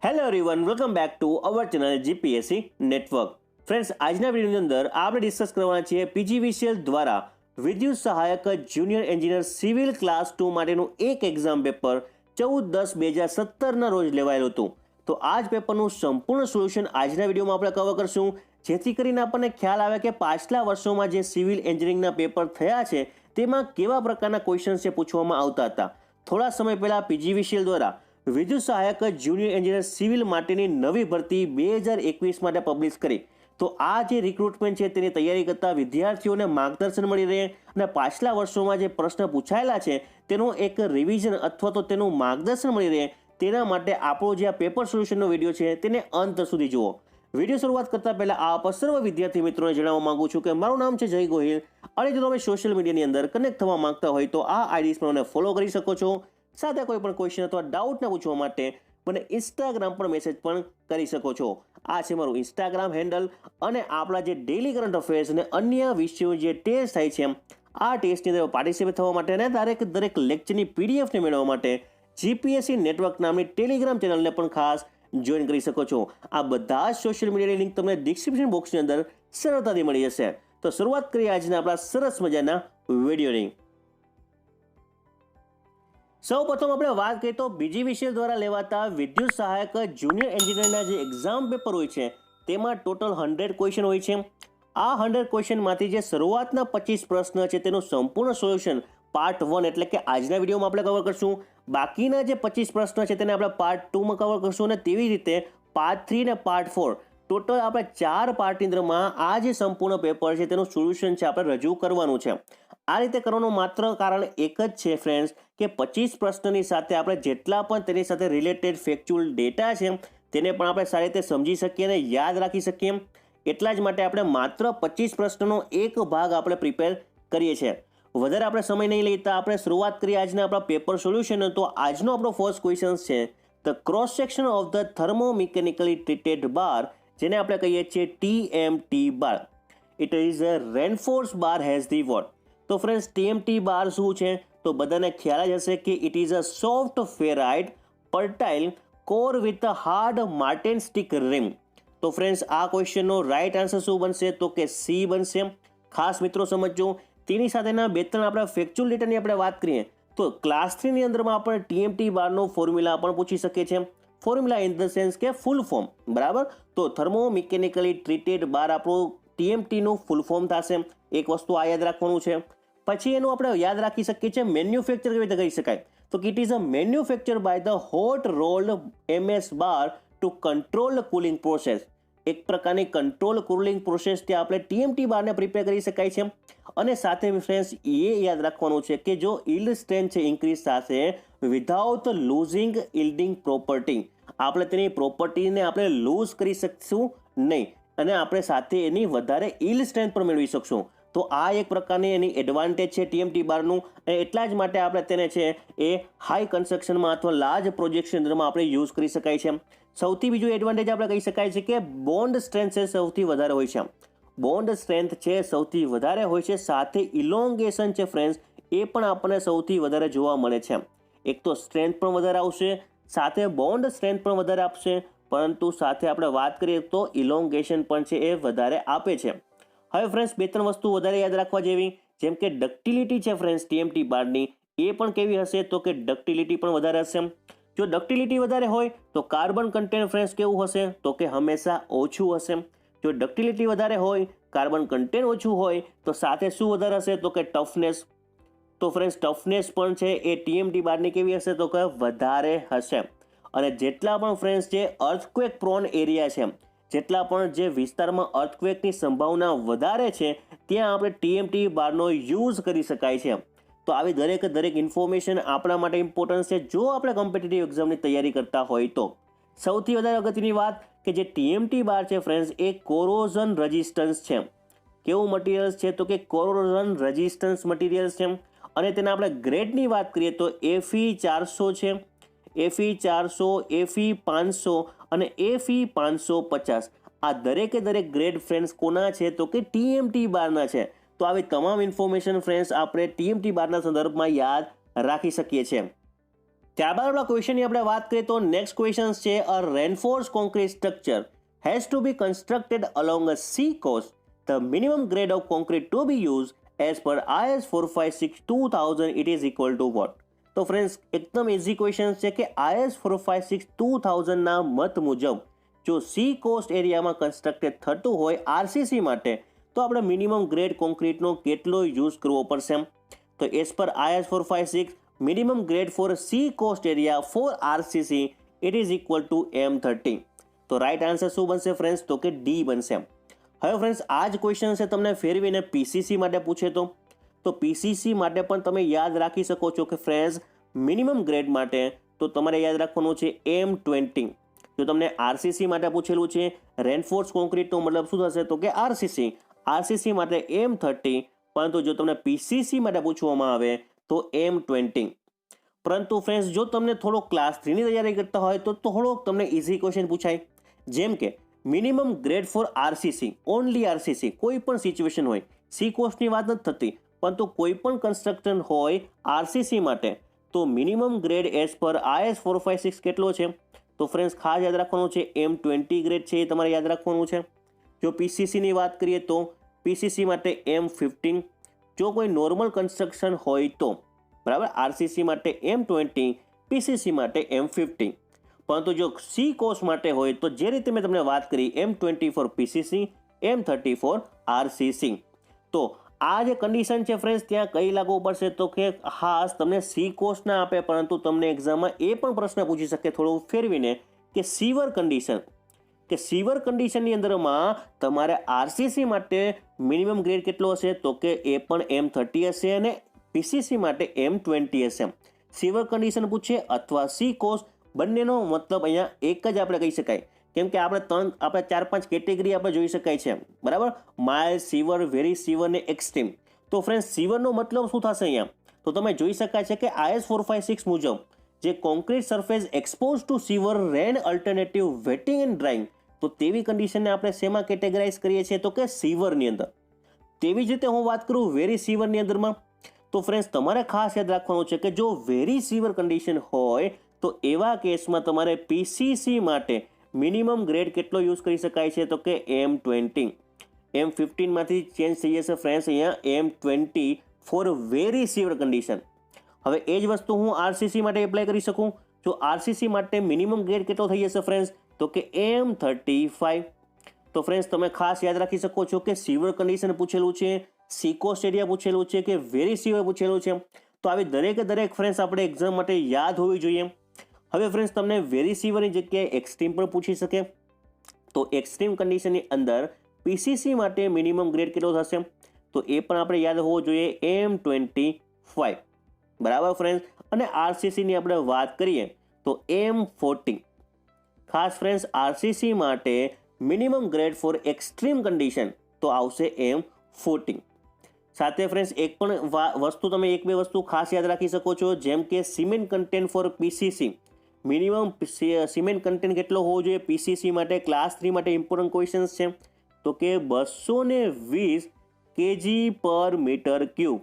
Hello everyone, welcome back to our channel GPSC network. Friends, આજના વિડીયોની અંદર આપણે ડિસ્કસ કરવાના છીએ પીજીવીસીએલ દ્વારા વિદ્યુત સહાયક જુનિયર એન્જિનિયર સિવિલ ક્લાસ 2 માટેનું એક એક્ઝામ પેપર 14/10/2017ના રોજ લેવાયેલું હતું. તો આ જ પેપરનું સંપૂર્ણ સોલ્યુશન આજના વિડીયોમાં આપણે કવર કરશું, જેથી કરીને આપણને ખ્યાલ આવે કે પાછલા વર્ષોમાં જે સિવિલ એન્જિનિયરિંગના પેપર થયા છે તેમાં કેવા પ્રકારના ક્વેશ્ચન્સ છે પૂછવામાં આવતા હતા. થોડા સમય પહેલા પીજીવીસીએલ દ્વારા વિદ્યુત સહાયક જુનિયર એન્જિનિયર સિવિલ માટેની નવી ભરતી 2021 માટે પબ્લિશ કરી. તો આ જે રિક્રુટમેન્ટ છે તેની તૈયારી કરતા વિદ્યાર્થીઓને માર્ગદર્શન મળી રહે અને પાછલા વર્ષોમાં જે પ્રશ્ન પૂછાયેલા છે તેનું એક રિવિઝન અથવા તો તેનું માર્ગદર્શન મળી રહે તેના માટે આપણો જે આ પેપર સોલ્યુશનનો વિડીયો છે તેને અંત સુધી જુઓ. વિડીયો શરૂઆત કરતા પહેલા આપ સર્વ વિદ્યાર્થી મિત્રોને જણાવવા માંગુ છું કે મારું નામ છે જય ગોહિલ અને જો તમે સોશિયલ મીડિયાની અંદર કનેક્ટ થવા માંગતા હોય તો આ આઈડીઝ પર મને ફોલો કરી શકો છો. સાથે કોઈ પણ ક્વેશ્ચન અથવા ડાઉટને પૂછવા માટે મને ઇન્સ્ટાગ્રામ પર મેસેજ પણ કરી શકો છો. આ છે મારું ઇન્સ્ટાગ્રામ હેન્ડલ અને આપણા જે ડેલી કરંટ અફેર્સ અને અન્ય વિષયો જે ટેસ્ટ થાય છે આ ટેસ્ટની અંદર પાર્ટિસિપેટ થવા માટે અને દરેક લેક્ચરની પીડીએફને મેળવવા માટે જીપીએસસી નેટવર્ક નામની ટેલિગ્રામ ચેનલને પણ ખાસ જોઈન કરી શકો છો. આ બધા જ સોશિયલ મીડિયાની લિંક તમને ડિસ્ક્રિપ્શન બોક્સની અંદર સરળતાથી મળી જશે. તો શરૂઆત કરીએ આજના આપણા સરસ મજાના વિડીયોની. સૌ પ્રથમ આપણે વાત કરીએ તો પીજીવીસીએલ દ્વારા લેવાતા વિદ્યુત સહાયક જુનિયર એન્જિનિયરના જે એક્ઝામ પેપર હોય છે તેમાં ટોટલ 100 ક્વેશ્ચન હોય છે. આ 100 ક્વેશ્ચનમાંથી જે શરૂઆતના 25 પ્રશ્ન છે તેનું સંપૂર્ણ સોલ્યુશન પાર્ટ 1 એટલે કે આજના વિડીયોમાં આપણે કવર કરશું. બાકીના જે 25 પ્રશ્ન છે તેને આપણે પાર્ટ 2માં કવર કરશું અને તેવી રીતે પાર્ટ 3 અને પાર્ટ 4 ટોટલ આપણે 4 પાર્ટની અંદરમાં આ જે સંપૂર્ણ પેપર છે તેનું સોલ્યુશન છે આપણે રજૂ કરવાનું છે. આ રીતે કરવાનું માત્ર કારણ એક જ છે ફ્રેન્ડ્સ કે 25 પ્રશ્નની સાથે આપણે જેટલા પણ તેની સાથે રિલેટેડ ફેક્ચ્યુઅલ ડેટા છે તેને પણ આપણે સારી રીતે સમજી શકીએ અને યાદ રાખી શકીએ. એટલા જ માટે આપણે માત્ર 25 પ્રશ્નનો એક ભાગ આપણે પ્રિપેર કરીએ છીએ. વધારે આપણે સમય નહીં લેતા આપણે શરૂઆત કરીએ આજના આપણા પેપર સોલ્યુશન. તો આજનો આપણો ફર્સ્ટ ક્વેશ્ચન છે the cross section of the thermomechanically treated bar, જેને આપણે કહીએ છીએ TMT bar. It is a reinforce bar has the what. તો ફ્રેન્ડ્સ TMT બાર શું છે તો બધાને ખ્યાલ જ હશે કે it is a soft ferrite pearlite core with a hard martensitic rim. તો ફ્રેન્ડ્સ આ ક્વેશ્ચનનો રાઈટ આન્સર શું બનશે તો કે સી બનશે. ખાસ મિત્રો સમજો તેની સાથેના 2-3 આપણે ફેક્ચ્યુઅલ ડેટાની આપણે વાત કરીએ તો ક્લાસ 3 ની અંદરમાં આપણે TMT બારનો ફોર્મ્યુલા પણ પૂછી શકીએ છીએ. ફોર્મ્યુલા ઇન ધ સેન્સ કે ફૂલ ફોર્મ, બરાબર. તો થર્મોમિકેનિકલી ટ્રીટેડ બાર આપણું TMT નું ફૂલ ફોર્મ થશે. એક વસ્તુ આ યાદ રાખવાનું છે. પછી એનું આપણે યાદ રાખી શકીએ છીએ મેન્યુફેક્ચર કેવી રીતે કરી શકાય તો it is a manufacture by the hot rolled MS bar to control cooling process. એક પ્રકારની કંટ્રોલ કુલિંગ પ્રોસેસથી આપણે TMT બારને પ્રિપેર કરી શકાય છે. અને સાથે ફ્રેન્ડ્સ એ યાદ રાખવાનું છે કે જો ઇલ્ડ સ્ટ્રેન્થ છે ઇન્ક્રીઝ થશે વિધાઉટ લૂઝિંગ ઇલ્ડિંગ પ્રોપર્ટી. આપણે તેની પ્રોપર્ટીને આપણે લૂઝ કરી શકશું નહીં અને આપણે સાથે એની વધારે ઇલ્ડ સ્ટ્રેન્થ પણ મેળવી શકશું. તો આ એક પ્રકારની એની એડવાન્ટેજ છે TMT બારનું અને એટલા જ માટે આપણે તેને છે એ હાઈ કન્સ્ટ્રક્શનમાં અથવા લાર્જ પ્રોજેક્ટ અંદરમાં આપણે યુઝ કરી શકાય છે. સૌથી બીજું એડવાન્ટેજ આપણે કહી શકાય છે કે બોન્ડ સ્ટ્રેન્થ છે સૌથી વધારે હોય છે. બોન્ડ સ્ટ્રેન્થ છે સૌથી વધારે હોય છે. સાથે ઇલોંગેશન છે ફ્રેન્ડ્સ એ પણ આપણને સૌથી વધારે જોવા મળે છે. એક તો સ્ટ્રેન્થ પણ વધારે આવશે, સાથે બોન્ડ સ્ટ્રેન્થ પણ વધારે આપશે, પરંતુ સાથે આપણે વાત કરીએ તો ઇલોંગેશન પણ છે એ વધારે આપે છે. હવે ફ્રેન્ડ્સ 2-3 વસ્તુ વધારે યાદ રાખવા જેવી, જેમ કે ડક્ટિલિટી છે ફ્રેન્ડ્સ TMT બારની એ પણ કેવી હશે તો કે ડક્ટિલિટી પણ વધારે હશે. જો ડક્ટિલિટી વધારે હોય તો કાર્બન કન્ટેન્ટ ફ્રેન્ડ્સ કેવું હશે તો કે હંમેશા ઓછું હશે. જો ડક્ટિલિટી વધારે હોય, કાર્બન કન્ટેન્ટ ઓછું હોય તો સાથે શું વધારે હશે તો કે ટફનેસ. તો ફ્રેન્ડ્સ ટફનેસ પણ છે એ TMT બારની કેવી હશે તો કે વધારે હશે. અને જેટલા પણ ફ્રેન્ડ્સ જે અર્થક્વેક પ્રોન એરિયા છે, જેટલા પણ જે વિસ્તારમાં અર્થક્વેકની સંભાવના વધારે છે ત્યાં આપણે TMT બારનો યુઝ કરી શકાય છે. તો આવી દરેક ઇન્ફોર્મેશન આપણા માટે ઇમ્પોર્ટન્ટ છે જો આપણે કોમ્પિટિટિવ એક્ઝામની તૈયારી કરતા હોય તો. સૌથી વધારે અગત્યની વાત કે જે TMT બાર છે ફ્રેન્ડ્સ એ કોરોઝન રેઝિસ્ટન્સ છે. કેવું મટીરિયલ્સ છે તો કે કોરોઝન રેઝિસ્ટન્સ મટીરિયલ્સ છે. અને તેના આપણે ગ્રેડની વાત કરીએ તો Fe400 છે, Fe400, Fe500 અને Fe550. આ દરેક ગ્રેડ ફ્રેન્ડ્સ કોના છે તો કે TMT બારના છે. તો આવી તમામ ઇન્ફોર્મેશન ફ્રેન્ડ્સ આપણે TMT બારના સંદર્ભમાં યાદ રાખી શકીએ છીએ. ત્યારબાદ આપણા ક્વેશ્ચનની આપણે વાત કરીએ તો નેક્સ્ટ ક્વેશ્ચન છે a reinforce concrete structure has to be constructed along a sea coast the minimum grade of concrete to be use as per IS 456-2000 it is equal to what. તો ફ્રેન્ડ્સ એકદમ easy question છે કે IS 456-2000 ના મત મુજબ જો C cost એરિયામાં constructed થતું હોય આરસીસી માટે તો આપણે મિનિમમ ગ્રેડ કોન્ક્રીટનો કેટલો યુઝ કરવો પડશે. તો as per IS 456 minimum grade for sea coast area for RCC it is equal to M30. તો રાઈટ આન્સર શું બનશે ફ્રેન્ડ્સ? તો કે ડી બનશે. હવે ફ્રેન્ડ્સ આ જ ક્વેશ્ચન છે તમને ફેરવીને પીસીસી માટે પૂછે તો પીસીસી માટે પણ તમે યાદ રાખી શકો છો કે ફ્રેન્ડ્સ મિનિમમ ગ્રેડ માટે તો તમારે યાદ રાખવાનું છે M20. જો તમને આરસીસી માટે પૂછેલું છે રેનફોર્સ કોન્ક્રીટનો મતલબ શું થશે? તો કે આરસીસી માટે M30. પરંતુ જો તમને પીસીસી માટે પૂછવામાં આવે તો M20. પરંતુ ફ્રેન્ડ્સ જો તમને થોડો ક્લાસ 3ની તૈયારી કરતા હોય તો થોડોક તમને ઇઝી ક્વેશ્ચન પૂછાય, જેમ કે minimum grade for RCC, only RCC, કોઈ પણ સિચ્યુએશન હોય, સી કોસ્ટની વાત નથી થતી, પરંતુ કોઈ પણ કન્સ્ટ્રક્શન હોય આરસીસી માટે તો minimum grade as per IS 456 કેટલો છે? તો ફ્રેન્ડ્સ ખાસ યાદ રાખવાનું છે M20 ગ્રેડ છે એ તમારે યાદ રાખવાનું છે. જો પીસીસીની વાત કરીએ તો પીસીસી માટે M15. જો કોઈ નોર્મલ કન્સ્ટ્રક્શન હોય તો બરાબર આરસીસી માટે M20, પીસીસી માટે M15. પરંતુ જો સી કોસ્ટ માટે હોય તો જે રીતે મેં તમને વાત કરી M20 four PCC, M30 four RCC. તો આ જે કન્ડિશન છે ફ્રેન્ડ્સ ત્યાં કઈ લાગુ પડશે? તો કે ખાસ તમને સી કોસ્ટ ના આપે પરંતુ તમને એક્ઝામમાં એ પણ પ્રશ્ન પૂછી શકે થોડું ફેરવીને કે સીવર કન્ડિશન, કે સીવર કન્ડિશનની અંદરમાં તમારે આરસીસી માટે મિનિમમ ગ્રેડ કેટલો હશે? તો કે એ પણ M30 હશે અને પીસીસી માટે M20 હશે. સીવર કન્ડિશન પૂછે અથવા સી કોસ્ટ બંનેનો મતલબ અહીંયા એક જ આપણે કહી શકાય, કેમ કે આપણે 4-5 કેટેગરી આપણે જોઈ શકાય છે બરાબર, માઇલ્ડ, સીવર, વેરી સીવર ને એક્સ્ટ્રીમ. તો ફ્રેન્ડ્સ સીવરનો મતલબ શું થશે અહીંયા? તો તમે જોઈ શકાય છે કે IS 456 મુજબ જે concrete surface expose to severe rain alternative wetting and drying, તો તેવી કન્ડિશનને આપણે શેમાં કેટેગરાઇઝ કરીએ છીએ? તો કે સીવરની અંદર. તેવી જ રીતે હું વાત કરું વેરી સીવરની અંદરમાં તો ફ્રેન્ડ્સ તમારે ખાસ યાદ રાખવાનું છે કે જો વેરી સીવર કન્ડિશન હોય તો એવા કેસમાં તમારે પીસીસી માટે મિનિમમ ગ્રેડ કેટલો યુઝ કરી શકાય છે? તો કે M20. M15 માંથી ચેન્જ થઈ જશે ફ્રેન્ડ્સ અહીંયા M20 ફોર વેરી સીવર કન્ડિશન. હવે એ જ વસ્તુ હું આરસીસી માટે એપ્લાય કરી શકું. જો આરસીસી માટે મિનિમમ ગ્રેડ કેટલો થઈ જશે ફ્રેન્ડ્સ? તો કે M35. તો ફ્રેન્ડ્સ તમે ખાસ યાદ રાખી શકો છો કે સીવર કન્ડિશન પૂછેલું છે, સી કોસ્ટ એરિયા પૂછેલું છે કે વેરી સીવર પૂછેલું છે. તો આવી દરેક ફ્રેન્ડ્સ આપણે એક્ઝામ માટે યાદ હોવી જોઈએ. હવે ફ્રેન્ડ્સ તમને વેરી સીવરની જગ્યાએ એક્સ્ટ્રીમ પણ પૂછી શકે. તો એક્સ્ટ્રીમ કન્ડિશનની અંદર પીસીસી માટે મિનિમમ ગ્રેડ કેટલો થશે? તો એ પણ આપણે યાદ હોવો જોઈએ M25 બરાબર ફ્રેન્ડ્સ. અને આરસીસીની આપણે વાત કરીએ તો M40. ખાસ ફ્રેન્ડ્સ આરસીસી માટે minimum grade for extreme condition તો આવશે M40. સાથે ફ્રેન્ડ્સ એક પણ વસ્તુ તમે 1-2 વસ્તુ ખાસ યાદ રાખી શકો છો, જેમ કે cement content for PCC, minimum cement content કેટલો હોવો જોઈએ પીસીસી માટે? ક્લાસ 3 માટે ઇમ્પોર્ટન્ટ ક્વેશ્ચન્સ છે તો કે 220 kg/m3.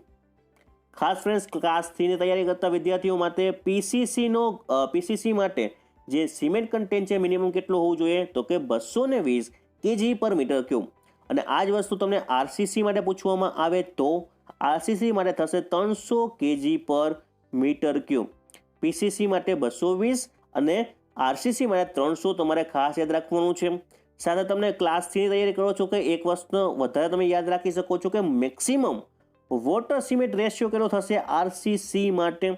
ખાસ ફ્રેન્ડ્સ ક્લાસ 3ની તૈયારી કરતા વિદ્યાર્થીઓ માટે પીસીસી માટે જે સિમેન્ટ કન્ટેન્ટ છે મિનિમમ કેટલો હોવું જોઈએ? તો કે 220 kg/m3. અને આ જ વસ્તુ તમને આરસીસી માટે પૂછવામાં આવે તો આરસીસી માટે થશે 300 kg/m3. પીસીસી માટે 220 અને આરસીસી માટે 300 તમારે ખાસ યાદ રાખવાનું છે. સાથે તમને ક્લાસ 3ની તૈયારી કરો છો કે એક વસ્તુ વધારે તમે યાદ રાખી શકો છો કે મેક્સિમમ વોટર સિમેન્ટ રેશિયો કેટલો થશે આરસીસી માટે?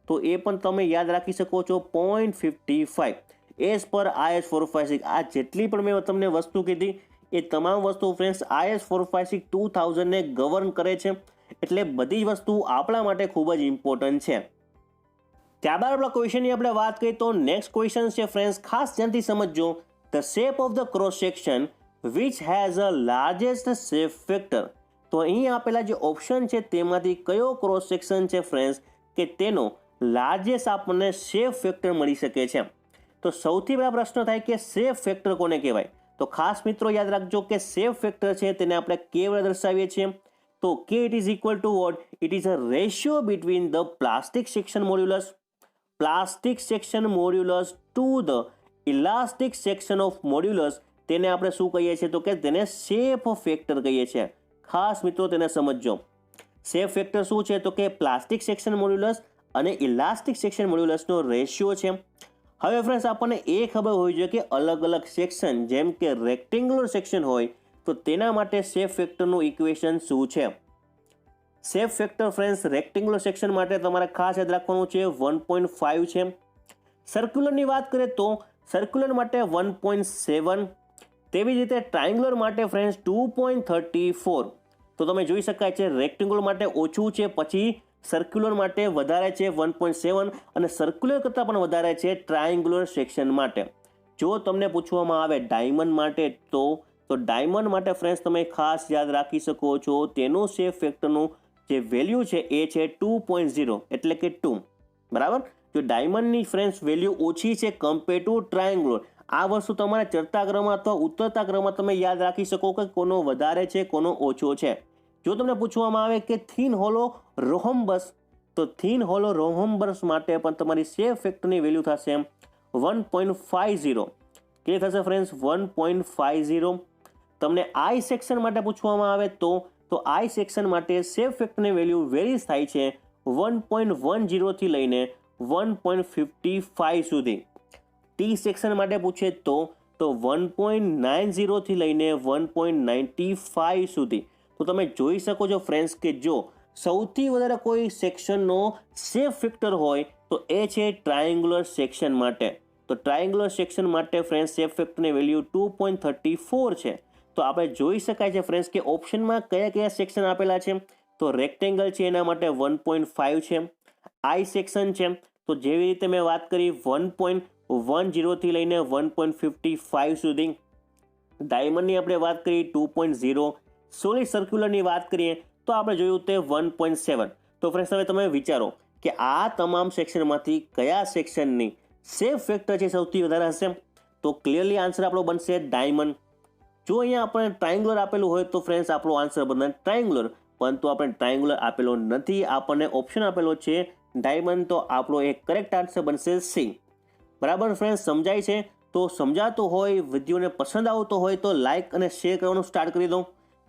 તો એ પણ તમે યાદ રાખી શકો છો 0.55 એઝ પર IS 456. આ જેટલી પણ મેં તમને વસ્તુ કીધી એ તમામ વસ્તુ ફ્રેન્ડ્સ IS 456-2000 ને ગવર્ન કરે છે, એટલે બધી જ વસ્તુ આપણા માટે ખૂબ જ ઇમ્પોર્ટન્ટ છે. ત્યારબાદ આપણા ક્વેશ્ચનની આપણે વાત કરીએ તો નેક્સ્ટ ક્વેશ્ચન છે ફ્રેન્ડ્સ ખાસ ધ્યાનથી સમજજો. The shape of the cross section which has a largest shape factor. તો અહીં આપેલા જે ઓપ્શન છે તેમાંથી કયો ક્રોસ સેક્શન છે ફ્રેન્ડ્સ કે તેનો લાર્જેસ્ટ આપણને શેપ ફેક્ટર મળી શકે છે? તો સૌથી પહેલા પ્રશ્ન થાય કે શેપ ફેક્ટર કોને કહેવાય? તો ખાસ મિત્રો યાદ રાખજો કે શેપ ફેક્ટર છે તેને આપણે કેવી રીતે દર્શાવીએ છીએ? તો કે it is equal to what? It is a ratio between the plastic section modulus plastic section modulus to the elastic section of modulus, તેને આપણે શું કહીએ છીએ તો કે તેને શેપ ફેક્ટર કહીએ છીએ. ખાસ મિત્રો તેને સમજજો. શેપ ફેક્ટર શું છે તો કે પ્લાસ્ટિક સેક્શન મોડ્યુલસ અને ઇલાસ્ટિક સેક્શન મોડ્યુલસનો રેશિયો છે. હવે ફ્રેન્ડ્સ આપણને એ ખબર હોવી જોઈએ કે અલગ અલગ સેક્શન જેમ કે રેક્ટેંગ્યુલર સેક્શન હોય તો તેના માટે શેપ ફેક્ટરનું ઇક્વેશન શું છે. Shape factor friends rectangular section માટે તમારે ખાસ યાદ રાખવાનું છે 1.5 છે. સર્ક્યુલરની વાત કરીએ તો સર્ક્યુલર માટે 1.7, તેવી જ રીતે ટ્રાયંગ્યુલર માટે ફ્રેન્ડ્સ 2.34. તો તમે જોઈ શકાય છે રેક્ટેંગ્યુલર માટે ઓછું છે, પછી સર્ક્યુલર માટે વધારે છે 1.7 અને સર્ક્યુલર કરતાં પણ વધારે છે ટ્રાયંગ્યુલર સેક્શન માટે. જો તમને પૂછવામાં આવે ડાયમંડ માટે તો ડાયમંડ માટે ફ્રેન્ડ્સ તમે ખાસ યાદ રાખી શકો છો તેનું શેપ ફેક્ટરનું જે વેલ્યુ છે એ છે 2.0 એટલે કે 2. બરાબર. જો ડાયમંડની ફ્રેન્ડ્સ વેલ્યુ ઓછી છે કમ્પેર ટુ ટ્રાયંગ્યુલર, આ વસ્તુ તમારે ચડતા ક્રમમાં અથવા ઉતરતા ક્રમમાં તમે યાદ રાખી શકો કે કોનો વધારે છે કોનો ઓછો છે. જો તમને પૂછવામાં આવે કે થીન હોલો રોહમ્બસ, તો થીન હોલો રોહમ્બસ માટે પણ તમારી શેપ ફેક્ટરની વેલ્યુ થશે 1.50. કે થશે ફ્રેન્ડ્સ 1.50. તમને આઈ સેક્શન માટે પૂછવામાં આવે તો આઈ સેક્શન માટે શેપ ફેક્ટરની વેલ્યુ વેરીઝ થાય છે 1.10 થી લઈને 1.55 સુધી. ટી સેક્શન માટે પૂછે તો 1.90 થી લઈને 1.95 સુધી. તો તમે જોઈ શકો છો ફ્રેન્ડ્સ કે જો સૌથી વધારે કોઈ સેક્શનનો શેપ ફેક્ટર હોય તો એ છે ટ્રાયંગ્યુલર સેક્શન માટે. તો ટ્રાયંગ્યુલર સેક્શન માટે ફ્રેન્ડ્સ શેપ ફેક્ટરની વેલ્યુ 2.34 છે. તો આપણે જોઈ શકાય છે ફ્રેન્ડ્સ કે ઓપ્શનમાં કયા કયા સેક્શન આપેલા છે. તો રેક્ટેંગલ છે એના માટે 1.5 છે. આઈ સેક્શન છે તો જેવી રીતે મેં વાત કરી 1.10 થી લઈને 1.55 સુધી. ડાયમંડની આપણે વાત કરી 2.0. સોલિડ સર્ક્યુલરની વાત કરીએ તો આપણે જોયું તે 1.7. તો ફ્રેન્ડ્સ હવે તમે વિચારો કે આ તમામ સેક્શનમાંથી કયા સેક્શનની શેપ ફેક્ટર છે સૌથી વધારે હશે. તો ક્લિયરલી આન્સર આપણો બનશે ડાયમંડ. જો અહીંયા આપણે ટ્રાયંગ્યુલર આપેલું હોય તો ફ્રેન્ડ્સ આપણો આન્સર બને ટ્રાયંગ્યુલર, પરંતુ આપણે ટ્રાયંગ્યુલર આપેલો નથી, આપણને ઓપ્શન આપેલો છે ડાયમંડ, તો આપણો એક કરેક્ટ આન્સર બનશે સી. બરાબર ફ્રેન્ડ્સ, સમજાય છે? તો સમજાતું હોય, વિડીયોને પસંદ આવતો હોય તો લાઇક અને શેર કરવાનું સ્ટાર્ટ કરી દો.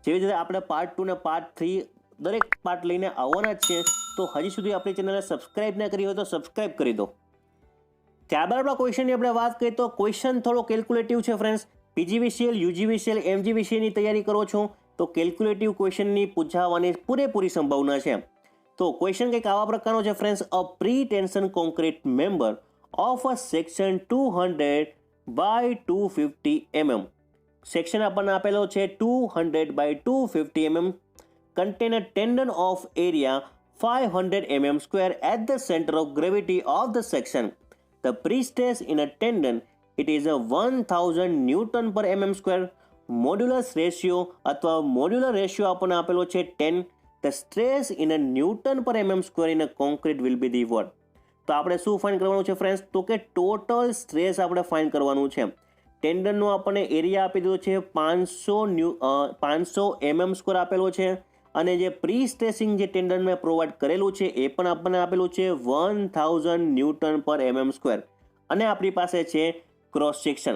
જેવી રીતે આપણે પાર્ટ 2 અને પાર્ટ 3 દરેક પાર્ટ લઈને આવવાના જ છે. તો હજી સુધી આપણી ચેનલને સબસ્ક્રાઇબ ન કરી હોય તો સબસ્ક્રાઇબ કરી દો. ત્યારબાદ આપણા ક્વેશ્ચનની આપણે વાત કરીએ તો ક્વેશ્ચન થોડો કેલ્ક્યુલેટિવ છે ફ્રેન્ડ્સ. પીજીવીસીએલ, યુજીવીસીએલ, એમજીવીસીએલની તૈયારી કરો છો તો કેલ્ક્યુલેટિવ ક્વેશ્ચનની પૂછાવાની પૂરેપૂરી સંભાવના છે. તો ક્વેશ્ચન કંઈક આવા પ્રકારનો છે friends. A pre tension concrete member of a section 200 by 250 mm. Section આપણને આપેલો છે 200 by 250 mm. contain a tendon of area 500 mm square at the center of gravity of the section. The pre-stress in a tendon, it is a 1000 Newton per mm square. Modulus ratio અથવા modular ratio આપણને આપેલો છે 10. The stress in a Newton per mm square in a concrete will be the what? તો આપણે શું find કરવાનું છે friends? તો કે ટોટલ સ્ટ્રેસ આપણે ફાઇન્ડ કરવાનું છે. ટેન્ડનનો આપણને એરિયા આપી દીધો છે 500 mm સ્ક્વેર આપેલો છે, અને જે પ્રી સ્ટ્રેસિંગ જે ટેન્ડન મેં પ્રોવાઈડ કરેલું છે એ પણ આપણને આપેલું છે 1000 ન્યૂટન પર mm સ્ક્વેર, અને આપણી પાસે છે ક્રોસ સેક્શન.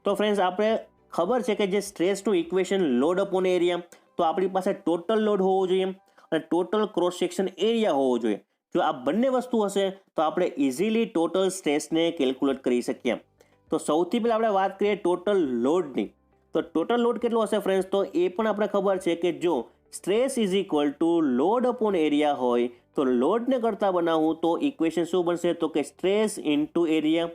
તો ફ્રેન્ડ્સ આપણે ખબર છે કે જે સ્ટ્રેસનું ઇક્વેશન લોડ અપોન એરિયા, તો આપણી પાસે ટોટલ લોડ હોવો જોઈએ અને ટોટલ ક્રોસ સેક્શન એરિયા હોવો જોઈએ. જો આ બંને વસ્તુ હશે તો આપણે ઇઝીલી ટોટલ સ્ટ્રેસને કેલ્ક્યુલેટ કરી શકીએ. તો સૌથી પહેલાં આપણે વાત કરીએ ટોટલ લોડની. તો ટોટલ લોડ કેટલો હશે ફ્રેન્ડ્સ? તો એ પણ આપણે ખબર છે કે જો stress is equal two load upon area હોય તો લોડને કરતાં બનાવવું તો ઇક્વેશન શું બનશે? તો કે સ્ટ્રેસ ઇન્ટુ એરિયા.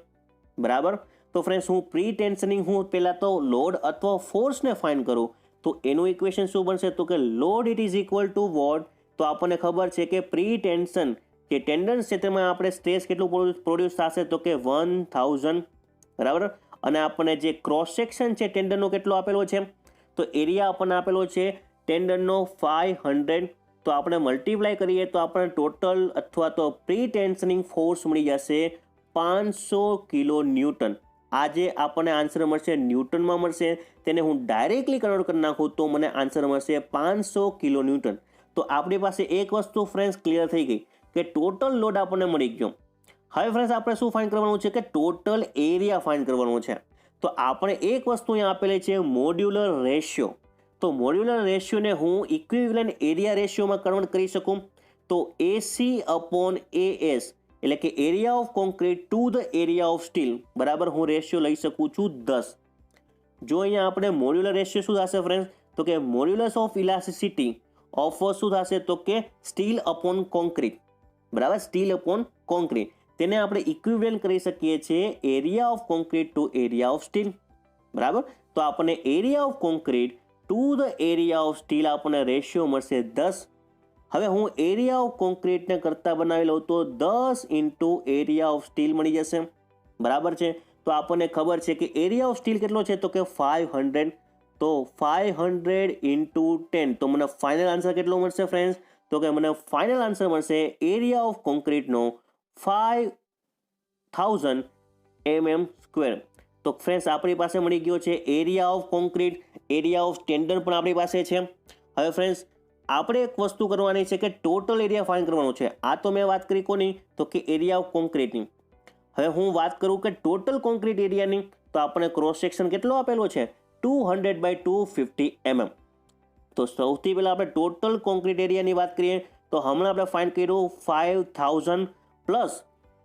બરાબર. તો ફ્રેન્ડ્સ હું પ્રી ટેન્શનિંગ હું પહેલાં તો લોડ અથવા ફોર્સને ફાઇન્ડ કરું તો એનું ઇક્વેશન શું બનશે? તો કે load it is equal to what? તો આપણને ખબર છે કે પ્રી ટેન્શન જે ટેન્ડન્સ છે તેમાં આપણે સ્ટ્રેસ કેટલું પ્રોડ્યુસ થશે? તો કે 1000. બરાબર. અને આપણને જે ક્રોસ સેક્શન છે ટેન્ડનનો કેટલો આપેલો છે? તો એરિયા આપણને આપેલો છે ટેન્ડનનો 500. તો આપણે મલ્ટીપ્લાય કરીએ તો આપણને ટોટલ અથવા તો પ્રી ટેન્શનિંગ ફોર્સ મળી જશે 500 કિલો ન્યૂટન. આજે આપણને આન્સર મળશે ન્યૂટનમાં મળશે, તેને હું ડાયરેક્ટલી કન્વર્ટ કરી નાખું તો મને આન્સર મળશે 500 કિલો ન્યૂટન. તો આપણી પાસે એક વસ્તુ ફ્રેન્ડ્સ ક્લિયર થઈ ગઈ કે ટોટલ લોડ આપણને મળી ગયો. હવે ફ્રેન્ડ્સ આપણે શું ફાઇન્ડ કરવાનું છે કે ટોટલ એરિયા ફાઇન્ડ કરવાનું છે. તો આપણે એક વસ્તુ અહીંયા આપેલી છે મોડ્યુલર રેશિયો. તો મોડ્યુલર રેશિયોને હું ઇક્વિવેલન્ટ એરિયા રેશિયોમાં કન્વર્ટ કરી શકું. તો AC અપોન AS એટલે કે area of concrete to the area of steel બરાબર હું રેશિયો લઈ શકું છું 10. જો અહીંયા આપણે મોડ્યુલર રેશિયો શું થશે ફ્રેન્ડ્સ, તો કે મોડ્યુલસ ઓફ ઇલાસ્ટિસિટી ઓફ શું થશે તો કે સ્ટીલ અપોન કોન્ક્રીટ બરાબર, સ્ટીલ અપોન કોન્ક્રીટ તેને આપણે ઇક્વિવેલન્ટ કરી શકીએ છીએ area of concrete to area of steel બરાબર. તો આપણને area of concrete to the area of steel આપણને રેશિયો મળશે 10. હવે હું એરિયા ઓફ કોન્ક્રીટને કરતાં બનાવી લઉં તો 10 ઇન્ટુ એરિયા ઓફ સ્ટીલ મળી જશે બરાબર છે. તો આપણને ખબર છે કે એરિયા ઓફ સ્ટીલ કેટલો છે તો કે 500. તો 500 ઇન્ટુ 10 તો મને ફાઇનલ આન્સર કેટલો મળશે ફ્રેન્ડ્સ, તો કે મને ફાઇનલ આન્સર મળશે એરિયા ઓફ કોન્ક્રીટનો 5000 mm². તો ફ્રેન્ડ્સ આપણી પાસે મળી ગયો છે area of concrete. Area of standard પણ આપણી પાસે છે. હવે ફ્રેન્ડ્સ આપણે એક વસ્તુ કરવાની છે કે ટોટલ એરિયા ફાઇન્ડ કરવાનું છે. આ તો મેં વાત કરી કોની, તો કે એરિયા ઓફ કોન્ક્રીટની. હવે હું વાત કરું કે ટોટલ કોન્ક્રીટ એરિયાની, તો આપણે ક્રોસ સેક્શન કેટલો આપેલો છે 200 બાય 250 mm. તો સૌથી પહેલાં આપણે ટોટલ કોન્ક્રીટ એરિયાની વાત કરીએ તો હમણાં આપણે ફાઇન્ડ કર્યું 5000 પ્લસ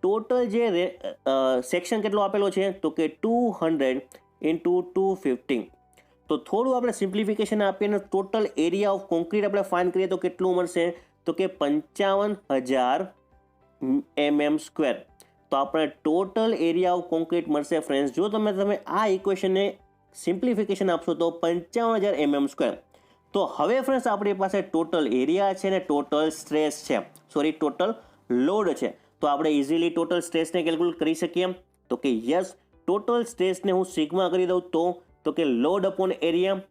ટોટલ જે સેક્શન કેટલો આપેલો છે તો કે 200 ઇન્ટુ 250. તો થોડું આપણે સિમ્પ્લિફિકેશન આપીને ટોટલ એરિયા ઓફ કોન્ક્રીટ આપણે ફાઇન્ડ કરીએ તો કેટલું મળશે તો કે 55000 mm². તો આપણે ટોટલ એરિયા ઓફ કોન્ક્રીટ મળશે ફ્રેન્ડ્સ, જો તમે આ ઇક્વેશનને સિમ્પ્લિફિકેશન આપશો તો 55000 mm². તો હવે ફ્રેન્ડ્સ આપણી પાસે ટોટલ એરિયા છે ને ટોટલ સ્ટ્રેસ છે, સોરી ટોટલ લોડ છે. તો આપણે ઇઝીલી ટોટલ સ્ટ્રેસને કેલ્ક્યુલેટ કરી શકીએ. તો કે યસ, ટોટલ સ્ટ્રેસને હું સિગ્મા કરી દઉં તો કે load upon area.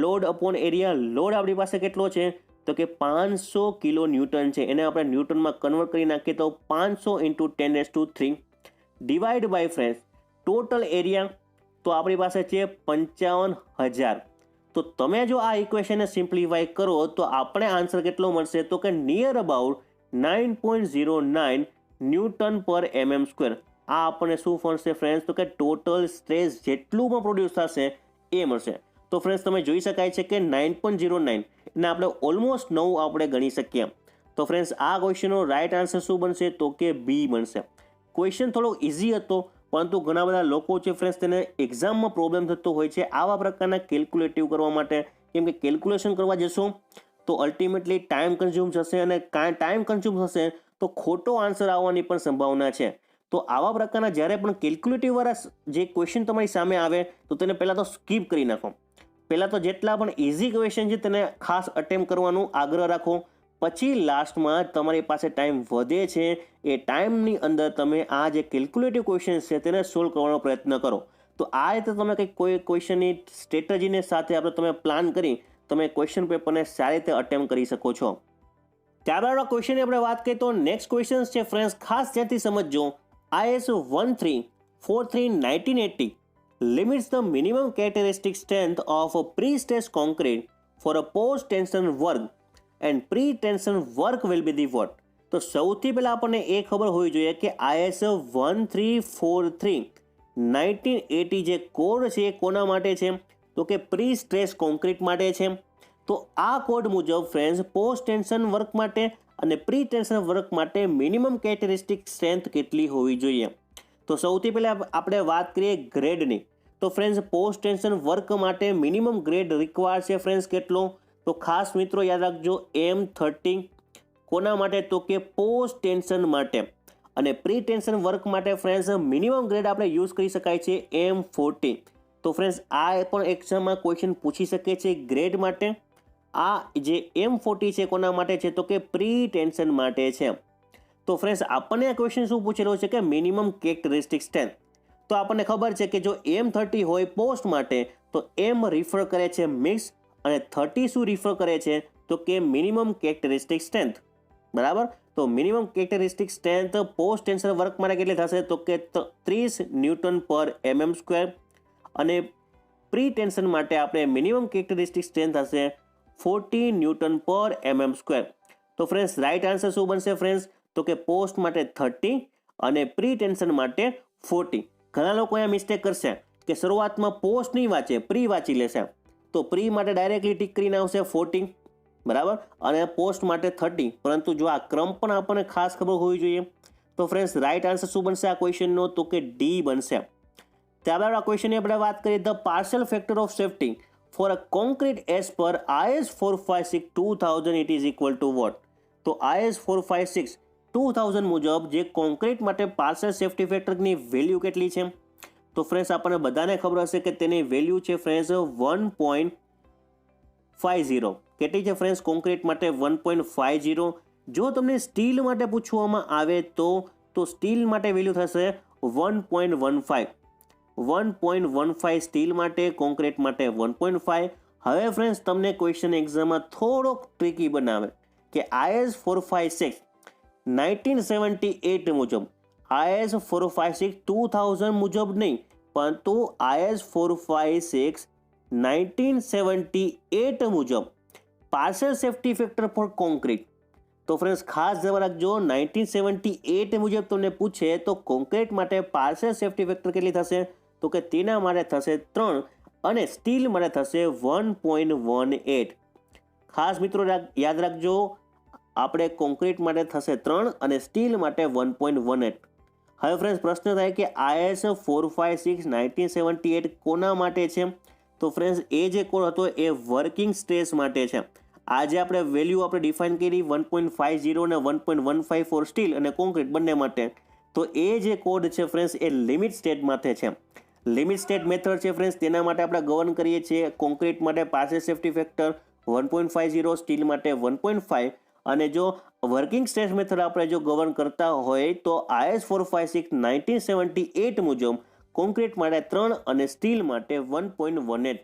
Load upon area, load આપણી પાસે કેટલો છે તો કે 500 કિલો ન્યૂટન છે. એને આપણે ન્યૂટનમાં કન્વર્ટ કરી નાખીએ તો 500 into 10⁻³ divide by friends total area. તો આપણી પાસે છે 55000. તો તમે જો આ ઇક્વેશનને સિમ્પ્લિફાય કરો તો આપણે આન્સર કેટલો મળશે તો કે નિયર અબાઉટ 9.09 ન્યૂટન પર mm². આ આપણને શું મળશે ફ્રેન્ડ્સ તો કે ટોટલ સ્ટ્રેસ જેટલું પણ પ્રોડ્યુસ થશે એ મળશે. તો ફ્રેન્ડ્સ તમે જોઈ શકાય છે કે 9.09 એને આપણે ઓલમોસ્ટ 9 આપણે ગણી શકીએ. તો ફ્રેન્ડ્સ આ ક્વેશ્ચનનો રાઇટ આન્સર શું બનશે તો કે બી બનશે. ક્વેશ્ચન થોડો ઇઝી હતો પરંતુ ઘણા બધા લોકો છે ફ્રેન્ડ્સ તેને એક્ઝામમાં પ્રોબ્લેમ થતો હોય છે આવા પ્રકારના કેલ્ક્યુલેટિવ કરવા માટે. કેમ કે કેલ્ક્યુલેશન કરવા જશો તો અલ્ટિમેટલી ટાઈમ કન્ઝ્યુમ થશે અને ટાઈમ કન્ઝ્યુમ થશે તો ખોટો આન્સર આવવાની પણ સંભાવના છે. તો આવા પ્રકારના જ્યારે પણ કેલ્ક્યુલેટિવવાળા જે ક્વેશ્ચન તમારી સામે આવે તો તેને પહેલાં તો સ્કીપ કરી નાખો. પહેલાં તો જેટલા પણ ઇઝી ક્વેશ્ચન છે તેને ખાસ અટેમ્પ્ટ કરવાનું આગ્રહ રાખો. પછી લાસ્ટમાં તમારી પાસે ટાઈમ વધે છે એ ટાઈમની અંદર તમે આ જે કેલ્ક્યુલેટિવ ક્વેશ્ચન છે તેને સોલ્વ કરવાનો પ્રયત્ન કરો. તો આ રીતે તમે કંઈક કોઈ ક્વેશ્ચનની સ્ટ્રેટેજીને સાથે આપણે તમે પ્લાન કરી તમે ક્વેશ્ચન પેપરને સારી રીતે અટેમ્પ્ટ કરી શકો છો. ત્યારબાદ ક્વેશ્ચનની આપણે વાત કરીએ તો નેક્સ્ટ ક્વેશ્ચન છે ફ્રેન્ડ્સ ખાસ ત્યાંથી સમજજો. ISO 1343/1980 limits the minimum characteristic strength of a pre-stressed concrete for a post-tension work and pre-tension work will be the what? તો સૌથી પહેલાં આપણને એ ખબર હોવી જોઈએ કે ISO 1343/1980 જે કોડ છે એ કોના માટે છે તો કે પ્રી સ્ટ્રેસ કોન્ક્રીટ માટે છે. તો આ કોડ મુજબ ફ્રેન્ડ્સ પોસ્ટ ટેન્શન વર્ક માટે અને પ્રી ટેન્શન વર્ક માટે મિનિમમ કેરેક્ટરિસ્ટિક સ્ટ્રેન્થ કેટલી હોવી જોઈએ. તો સૌથી પહેલાં આપણે વાત કરીએ ગ્રેડની. તો ફ્રેન્ડ્સ પોસ્ટ ટેન્શન વર્ક માટે મિનિમમ ગ્રેડ રિક્વાયર્ડ છે ફ્રેન્ડ્સ કેટલો, તો ખાસ મિત્રો યાદ રાખજો M30 કોના માટે તો કે પોસ્ટ ટેન્શન માટે. અને પ્રી ટેન્શન વર્ક માટે ફ્રેન્ડ્સ મિનિમમ ગ્રેડ આપણે યુઝ કરી શકાય છે M40. તો ફ્રેન્ડ્સ આ પણ એક્ઝામમાં ક્વેશ્ચન પૂછી શકે છે ગ્રેડ માટે. આ જે M40 છે કોના માટે છે તો કે પ્રી ટેન્શન માટે છે. તો ફ્રેન્ડ્સ આપણને આ ક્વેશ્ચન શું પૂછેલો છે કે મિનિમમ કેરેક્ટરિસ્ટિક સ્ટ્રેન્થ. તો આપણને ખબર છે કે જો M30 હોય પોસ્ટ માટે તો M રિફર કરે છે મિક્સ અને 30 શું રિફર કરે છે તો કે મિનિમમ કેરેક્ટરિસ્ટિક સ્ટ્રેન્થ બરાબર. તો minimum characteristic strength post tension work માટે કેટલી થશે તો કે 30 ન્યૂટન પર mm². અને પ્રી ટેન્શન માટે આપણે મિનિમમ કેરેક્ટરિસ્ટિક સ્ટ્રેન્થ હશે 40 ન્યૂટન પર mm². તો ફ્રેન્ડ્સ રાઇટ આન્સર શું બનશે ફ્રેન્ડ્સ તો કે પોસ્ટ માટે 30 અને પ્રી ટેન્શન માટે 40. ઘણા લોકો અહીંયા મિસ્ટેક કરશે કે શરૂઆતમાં પોસ્ટ નહીં વાંચે, પ્રી વાંચી લેશે. તો પ્રી માટે ડાયરેક્ટલી ટીક કરીને આવશે 40, બરાબર, અને પોસ્ટ માટે 30. પરંતુ જો આ ક્રમ પણ આપણને ખાસ ખબર હોવી જોઈએ. તો ફ્રેન્ડ્સ રાઈટ આન્સર શું બનશે આ ક્વેશ્ચનનો? તો કે ડી બનશે. ત્યારબાદ આ ક્વેશ્ચનની આપણે વાત કરીએ, the partial factor of safety for a concrete as per IS 456 2000 it is equal to what? તો IS 456 2000 મુજબ જે કોન્ક્રીટ માટે પાર્શિયલ સેફ્ટી ફેક્ટરની વેલ્યુ કેટલી છે? તો ફ્રેન્ડ્સ આપણને બધાને ખબર હશે કે તેની વેલ્યુ છે ફ્રેન્ડ્સ 1.50. કેટલી છે ફ્રેન્ડ્સ કોન્ક્રીટ માટે? 1.50. જો તમને સ્ટીલ માટે પૂછવામાં આવે તો સ્ટીલ માટે વેલ્યુ થશે 1.15. 1.15 સ્ટીલ માટે, કોન્ક્રીટ માટે 1.5. હવે ફ્રેન્ડ્સ તમને ક્વેશ્ચન એક્ઝામમાં થોડોક ટ્રિકી બનાવે કે IS 456 1978 મુજબ, IS 456 2000 મુજબ નહીં, પરંતુ IS 456 1978 મુજબ partial safety factor for concrete. તો ફ્રેન્ડ્સ ખાસ ધ્યાન રાખજો, 1978 મુજબ તમને પૂછે તો કોન્ક્રીટ માટે પાર્શિયલ સેફ્ટી ફેક્ટર કેટલી થશે? તો કે તેના માટે થશે 3 અને સ્ટીલ માટે થશે 1.18. ખાસ મિત્રો યાદ રાખજો, આપણે કોન્ક્રીટ માટે થશે 3 અને સ્ટીલ માટે 1.18. હવે ફ્રેન્ડ્સ પ્રશ્ન થાય કે IS 456 1978 કોના માટે છે? તો ફ્રેન્ડ્સ એ જે કોડ હતો એ વર્કિંગ સ્ટ્રેસ માટે છે. આજે આપણે વેલ્યુ આપણે ડિફાઇન કરી 1.50 અને 1.15 ફોર સ્ટીલ અને કોન્ક્રીટ બંને માટે. તો એ જે કોડ છે ફ્રેન્ડ્સ એ લિમિટ સ્ટેટ માટે છે. લિમિટ સ્ટેટ મેથડ છે ફ્રેન્ડ્સ, તેના માટે આપણે ગવર્ન કરીએ છીએ. કોન્ક્રીટ માટે પાર્શિયલ સેફ્ટી ફેક્ટર 1.50, સ્ટીલ માટે 1.5. અને જો વર્કિંગ સ્ટ્રેસ મેથડ આપણે જો ગવર્ન કરતા હોય તો IS 456 1978 મુજબ કોન્ક્રીટ માટે 3 અને સ્ટીલ માટે 1.18.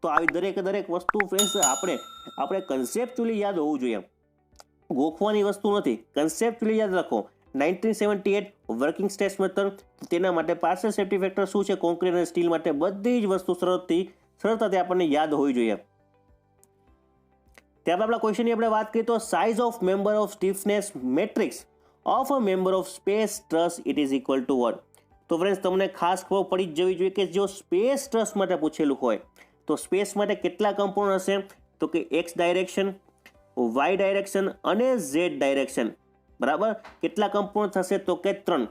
તો આવી દરેક વસ્તુ ફ્રેન્ડ્સ આપણે કન્સેપ્ચ્યુઅલી યાદ હોવું જોઈએ, ગોખવાની વસ્તુ નથી. કન્સેપ્ચ્યુઅલી યાદ રાખો. 1978 વર્કિંગ સ્ટ્રેસ મેથડ, તેના માટે પાર્શિયલ સેફ્ટી ફેક્ટર શું છે કોન્ક્રીટ અને સ્ટીલ માટે, બધી જ વસ્તુ સરળતાથી આપણને યાદ હોવી જોઈએ. ત્યારબાદ આપણા ક્વેશ્ચનની આપણે વાત કરીએ તો size of member of stiffness matrix of a member of space truss it is equal to what? તો ફ્રેન્ડ્સ તમને ખાસ ખબર પડી જ જવી જોઈએ કે જો સ્પેસ ટ્રસ માટે પૂછેલું હોય તો સ્પેસ માટે કેટલા કમ્પોનન્ટ હશે? તો કે X ડાયરેક્શન, Y ડાયરેક્શન અને Z ડાયરેક્શન, બરાબર. કેટલા કમ્પોનન્ટ થશે? તો કે 3.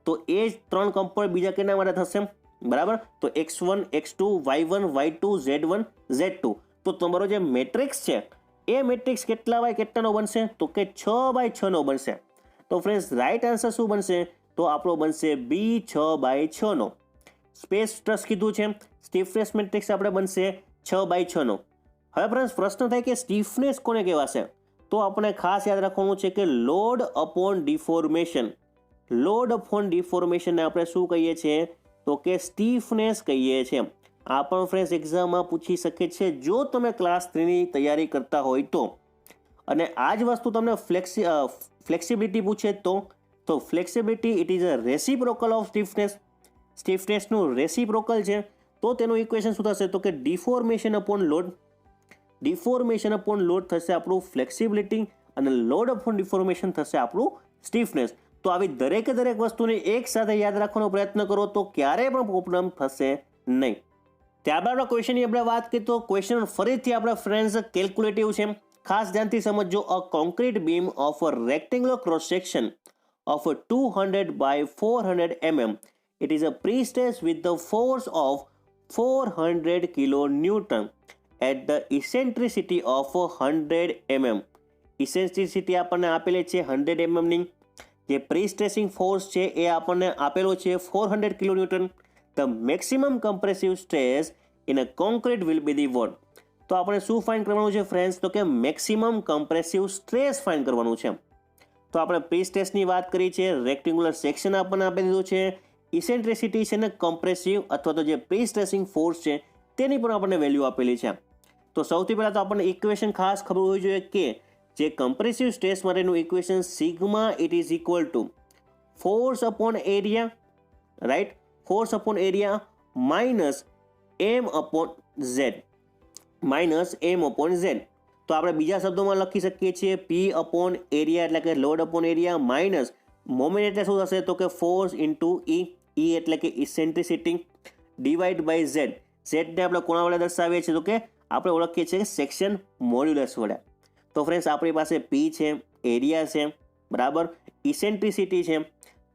તો એ જ 3 કમ્પોનન્ટ બીજા કેના માટે થશે? બરાબર. તો X1, X2, Y1, Y2, Z1, Z2. તો તમારો જે મેટ્રિક્સ છે એ મેટ્રિક્સ કેટલા બાય કેટલાનો બનશે? તો કે 6x6 નો બનશે. તો ફ્રેન્ડ્સ રાઈટ આન્સર શું બનશે? તો આપણો બનશે બી 6x6 નો. સ્પેસ ટ્રસ કીધું છે, સ્ટીફનેસ મેટ્રિક્સ આપણે બનશે 6x6 નો. હવે ફ્રેન્ડ્સ પ્રશ્ન થાય કે સ્ટીફનેસ કોને કહેવાશે? તો આપણે ખાસ યાદ રાખવાનું છે કે load upon deformation. Load upon ડિફોર્મેશનને આપણે શું કહીએ છીએ? તો કે સ્ટીફનેસ કહીએ છીએ. આ પણ ફ્રેન્ડ્સ એક્ઝામમાં પૂછી શકે છે જો તમે ક્લાસ 3ની તૈયારી કરતા હોય તો. અને આ જ વસ્તુ તમને ફ્લેક્સિબિલિટી પૂછે તો flexibility it is a reciprocal of stiffness. સ્ટીફનેસનું રેસિપ્રોકલ છે તો તેનું ઇક્વેશન શું થશે? તો કે deformation upon load. Deformation upon load થશે આપણું ફ્લેક્સિબિલિટી અને લોડ અપોન ડિફોર્મેશન થશે આપણું સ્ટીફનેસ. તો આવી દરેક વસ્તુને એક સાથે યાદ રાખવાનો પ્રયત્ન કરો તો ક્યારેય પણ પ્રોબ્લેમ થશે નહીં. ત્યારબાદ આપણા ક્વેશ્ચનની આપણે વાત કરીએ તો ક્વેશ્ચન ફરીથી આપણા ફ્રેન્ડ્સ કેલ્ક્યુલેટિવ છે. ખાસ ધ્યાનથી સમજો. A concrete beam of a rectangular cross section of 200 by 400 mm. It is a pre-stressed with the force of 400 kN at the eccentricity of 100 mm. ઇસેન્ટ્રિસિટી આપણને આપેલી છે 100 mm ની. જે પ્રી સ્ટ્રેસિંગ ફોર્સ છે એ આપણને આપેલો છે 400 kN. The maximum compressive stress in a concrete will be the what? તો આપણે શું ફાઇન્ડ કરવાનું છે ફ્રેન્ડ્સ? તો કે મેક્સિમમ કમ્પ્રેસિવ સ્ટ્રેસ ફાઇન્ડ કરવાનું છે. તો આપણે પ્રી સ્ટ્રેસની વાત કરી છે, રેક્ટેંગ્યુલર સેક્શન આપણને આપી દીધું છે, ઇસેન્ટ્રિસિટી છે ને કમ્પ્રેસિવ અથવા તો જે પ્રી સ્ટ્રેસિંગ ફોર્સ છે તેની પણ આપણને વેલ્યુ આપેલી છે. તો સૌથી પહેલાં તો આપણને ઇક્વેશન ખાસ ખબર હોવી જોઈએ કે જે કમ્પ્રેસિવ સ્ટ્રેસ માટેનું equation sigma it is equal to force upon area, right, force upon area minus M upon Z, minus M upon Z. તો આપણે બીજા શબ્દોમાં લખી શકીએ છીએ પી અપોન એરિયા એટલે કે load upon area minus moment એટલે શું થશે તો કે ફોર્સ ઇન્ટુ ઈ, ઈ એટલે કે ઇસેન્ટ્રિસિટી, ડિવાઈડ બાય ઝેડ. ઝેડને આપણે કોના વડે દર્શાવીએ છીએ તો કે આપણે ઓળખીએ છીએ સેક્શન મોડ્યુલસ વડે. તો ફ્રેન્ડ્સ આપણી પાસે પી છે, એરિયા છે, બરાબર, ઇસેન્ટ્રિસિટી છે,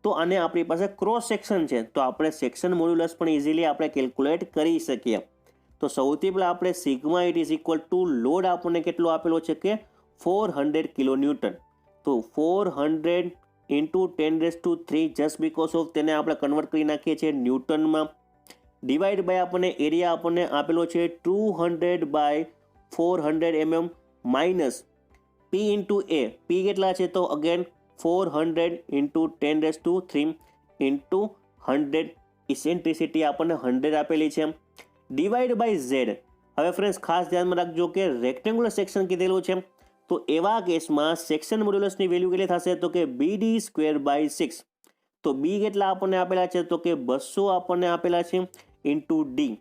તો અને આપણી પાસે ક્રોસ સેક્શન છે, તો આપણે સેક્શન મોડ્યુલસ પણ ઇઝીલી આપણે કેલ્ક્યુલેટ કરી શકીએ. તો સૌથી પહેલાં આપણે sigma it is equal two load આપણને કેટલો આપેલો છે કે 400 કિલો ન્યૂટન. તો 400 ઇન્ટુ 10⁻³ જસ્ટ બીકોઝ ઓફ તેને આપણે કન્વર્ટ કરી નાખીએ છીએ ન્યૂટનમાં. ડિવાઈડ બાય આપણને એરિયા આપણને આપેલો છે 200 by 400 mm minus P into A. P કેટલા છે તો અગેન 400 ઇન્ટુ 10⁻³ ઇન્ટુ 100. ઇસેન્ટ્રિસિટી આપણને 100 આપેલી છે. Divide by Z. હવે ફ્રેન્ડ્સ ખાસ ધ્યાનમાં રાખજો કે રેક્ટેન્ગ્યુલર સેક્શન કીધેલું છે, તો એવા કેસમાં સેક્શન મોડ્યુલસની વેલ્યુ કેટલી થશે તો કે BD²/6. તો બી કેટલા આપણને આપેલા છે તો કે 200 આપણને આપેલા છે ઇન્ટુ ડી.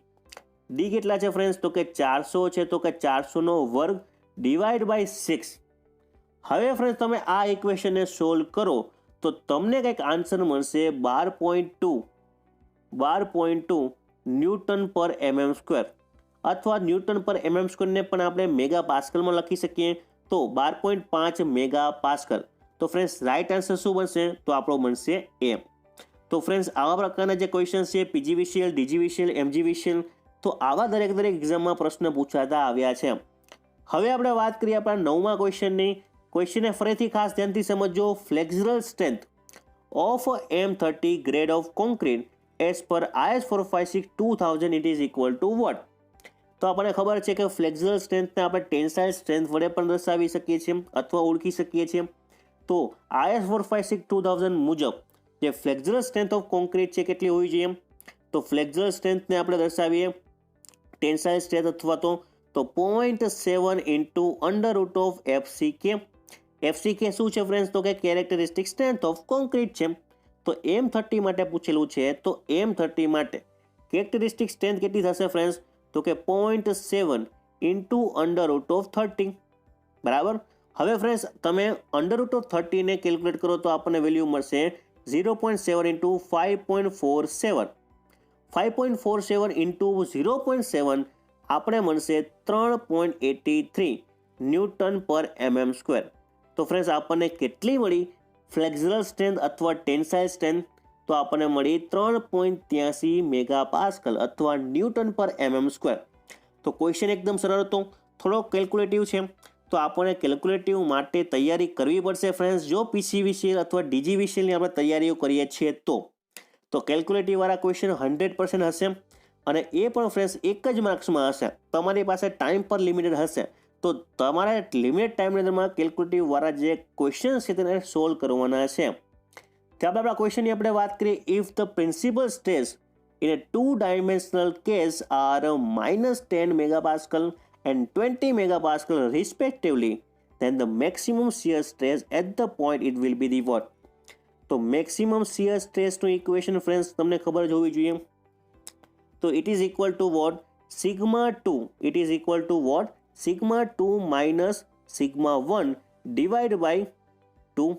ડી કેટલા છે ફ્રેન્ડ્સ તો કે 400 છે, તો કે 400નો વર્ગ ડિવાઈડ બાય 6. હવે ફ્રેન્ડ્સ તમે આ ઇક્વેશનને સોલ્વ કરો તો તમને કંઈક આન્સર મળશે 12.2 ન્યૂટન પર mm², અથવા ન્યૂટન પર mm² ને પણ આપણે મેગા પાસ્કલમાં લખી શકીએ, તો 12.5 મેગા પાસ્કલ. તો ફ્રેન્ડ્સ રાઈટ આન્સર શું બનશે તો આપણો બનશે એ. તો ફ્રેન્ડ્સ આવા પ્રકારના જે ક્વેશ્ચન છે PGVCL, DGVCL, MGVCL, તો આવા દરેક એક્ઝામમાં પ્રશ્ન પૂછાતા આવ્યા છે. હવે આપણે વાત કરીએ આપણા 9મા ક્વેશ્ચનની. ક્વેશ્ચનને ફરીથી ખાસ ધ્યાનથી સમજો. Flexural strength of M30 grade of concrete as per IS 456-2000 it is equal to what. તો આપણને ખબર છે કે ફ્લેક્ઝરલ સ્ટ્રેન્થને આપણે ટેન્સાઇલ સ્ટ્રેન્થ વડે પણ દર્શાવી શકીએ છીએ અથવા ઓળખી શકીએ છીએ. તો IS 456-2000 મુજબ જે ફ્લેક્ઝરલ સ્ટ્રેન્થ ઓફ કોન્ક્રીટ છે કેટલી હોવી જોઈએ, તો ફ્લેક્ઝરલ સ્ટ્રેન્થને આપણે દર્શાવીએ ટેન્સાઇલ સ્ટ્રેન્થ અથવા તો 0.7 ઇન્ટુ √FCK. FCK શું છે ફ્રેન્ડ્સ તો કે કેરેક્ટરિસ્ટિક સ્ટ્રેન્થ ઓફ કોન્ક્રીટ છે. તો M30 માટે પૂછેલું છે, તો M30 માટે કેરેક્ટરિસ્ટિક સ્ટ્રેન્થ કેટલી થશે ફ્રેન્ડ્સ તો કે 0.7 ઇન્ટુ √30, બરાબર. હવે ફ્રેન્ડ્સ તમે √30 ને કેલ્ક્યુલેટ કરો તો આપણને વેલ્યુ મળશે 0.7 ઇન્ટુ 5.47. 5.47 ઇન્ટુ 0.7 આપણે મળશે 3.83 ન્યૂટન પર mm². તો ફ્રેન્ડ્સ આપણને કેટલી મળી ફ્લેક્ઝરલ સ્ટ્રેન્થ અથવા ટેન્સાઇલ સ્ટ્રેન્થ, તો આપણને મળી 3.83 મેગા પાસ્કલ અથવા ન્યૂટન પર mm². તો ક્વેશ્ચન એકદમ સરળ હતો, થોડો કેલ્ક્યુલેટિવ છે, તો આપણને કેલ્ક્યુલેટિવ માટે તૈયારી કરવી પડશે ફ્રેન્ડ્સ. જો PCVCL અથવા DGVCLની આપણે તૈયારીઓ કરીએ છીએ તો કેલ્ક્યુલેટિવવાળા ક્વેશ્ચન 100% હશે, અને એ પણ ફ્રેન્ડ્સ એક જ માર્ક્સમાં હશે. તમારી પાસે ટાઈમ પર લિમિટેડ હશે, તો તમારે લિમિટેડ ટાઈમની અંદરમાં કેલ્ક્યુલેટિવવાળા જે ક્વેશ્ચન છે તેને સોલ્વ કરવાના છે. ત્યારબાદ આપણા ક્વેશ્ચનની આપણે વાત કરીએ. If the principal stress in a 2-dimensional case are -10 megapascal and 20 megapascal respectively, then the maximum shear stress at the point it will be the what. તો મેક્સિમમ શિયર સ્ટ્રેસનું ઇક્વેશન ફ્રેન્ડ્સ તમને ખબર જ હોવી જોઈએ. તો it is equal to what σ2. It is equal to what σ2 minus σ1 divide by 2.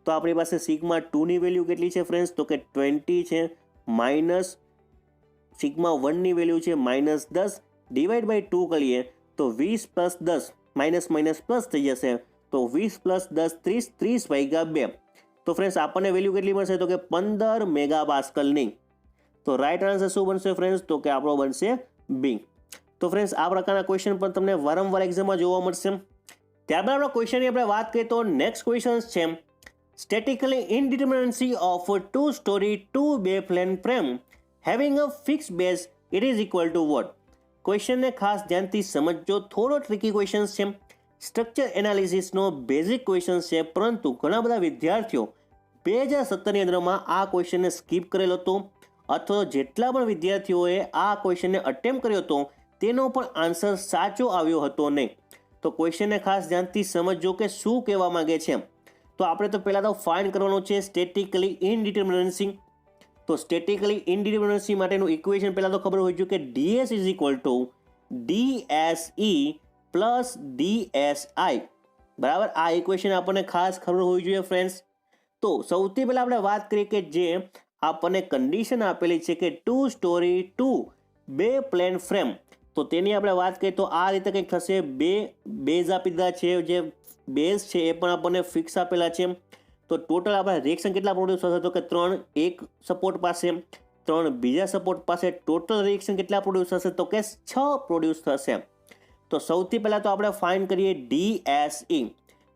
તો આપણી પાસે σ2ની વેલ્યુ કેટલી છે ફ્રેન્ડ્સ તો કે 20 છે, માઇનસ σ1ની વેલ્યુ છે -10, ડિવાઈડ બાય 2 કરીએ તો 20 + 10 માઇનસ પ્લસ થઈ જશે, તો 20 + 10 30, 30/2. તો ફ્રેન્ડ્સ આપણને વેલ્યુ કેટલી મળશે તો કે 15 મેગા પાસ્કલની. તો રાઈટ આન્સર શું બનશે ફ્રેન્ડ્સ તો કે આપણો બનશે બી. તો ફ્રેન્ડ્સ આ પ્રકારના ક્વેશ્ચન પણ તમને વારંવાર એક્ઝામમાં જોવા મળશે. ત્યારબાદ આપણા ક્વેશ્ચનની આપણે વાત કરીએ તો નેક્સ્ટ ક્વેશ્ચન છે statically ઇનડિટર્મિનન્સી of 2-story 2-bay plane frame having a fixed base it is equal to what. ક્વેશ્ચનને ખાસ ધ્યાનથી સમજજો, થોડો ટ્રિકી ક્વેશ્ચન છે. સ્ટ્રક્ચર એનાલિસિસનો બેઝિક ક્વેશ્ચન છે, પરંતુ ઘણા બધા વિદ્યાર્થીઓ 2017ની અંદરમાં આ ક્વેશ્ચનને સ્કીપ કરેલો હતો, અથવા જેટલા પણ વિદ્યાર્થીઓએ આ ક્વેશ્ચનને અટેમ્પ્ટ કર્યો હતો તેનો પણ આન્સર સાચો આવ્યો હતો નહીં. તો ક્વેશ્ચનને ખાસ ધ્યાનથી સમજજો કે શું કહેવા માંગે છે. તો આપણે તો પહેલાં તો ફાઇન્ડ કરવાનું છે સ્ટેટિકલી ઇનડિટર્મિનન્સી. તો સ્ટેટિકલી ઇનડિટર્મિનન્સી માટેનું ઇક્વેશન પહેલાં તો ખબર હોવી જોઈએ કે DS is equal two DSE plus DSI, બરાબર. આ ઇક્વેશન આપણને ખાસ ખબર હોવી જોઈએ ફ્રેન્ડ્સ. તો સૌથી પહેલાં આપણે વાત કરીએ કે જે આપણને કન્ડિશન આપેલી છે કે 2 સ્ટોરી 2 2 પ્લેન ફ્રેમ, તો તેની આપણે વાત કરીએ તો આ રીતે કંઈક થશે. બે બેઝ આપી દીધા છે, જે બેઝ છે એ પણ આપણને ફિક્સ આપેલા છે. તો ટોટલ આપણે રિએક્શન કેટલા પ્રોડ્યુસ થશે તો કે 3 એક સપોર્ટ પાસે, 3 બીજા સપોર્ટ પાસે. ટોટલ રિએક્શન કેટલા પ્રોડ્યુસ થશે તો કે 6 પ્રોડ્યુસ થશે. તો સૌથી પહેલાં તો આપણે ફાઇન્ડ કરીએ DSE.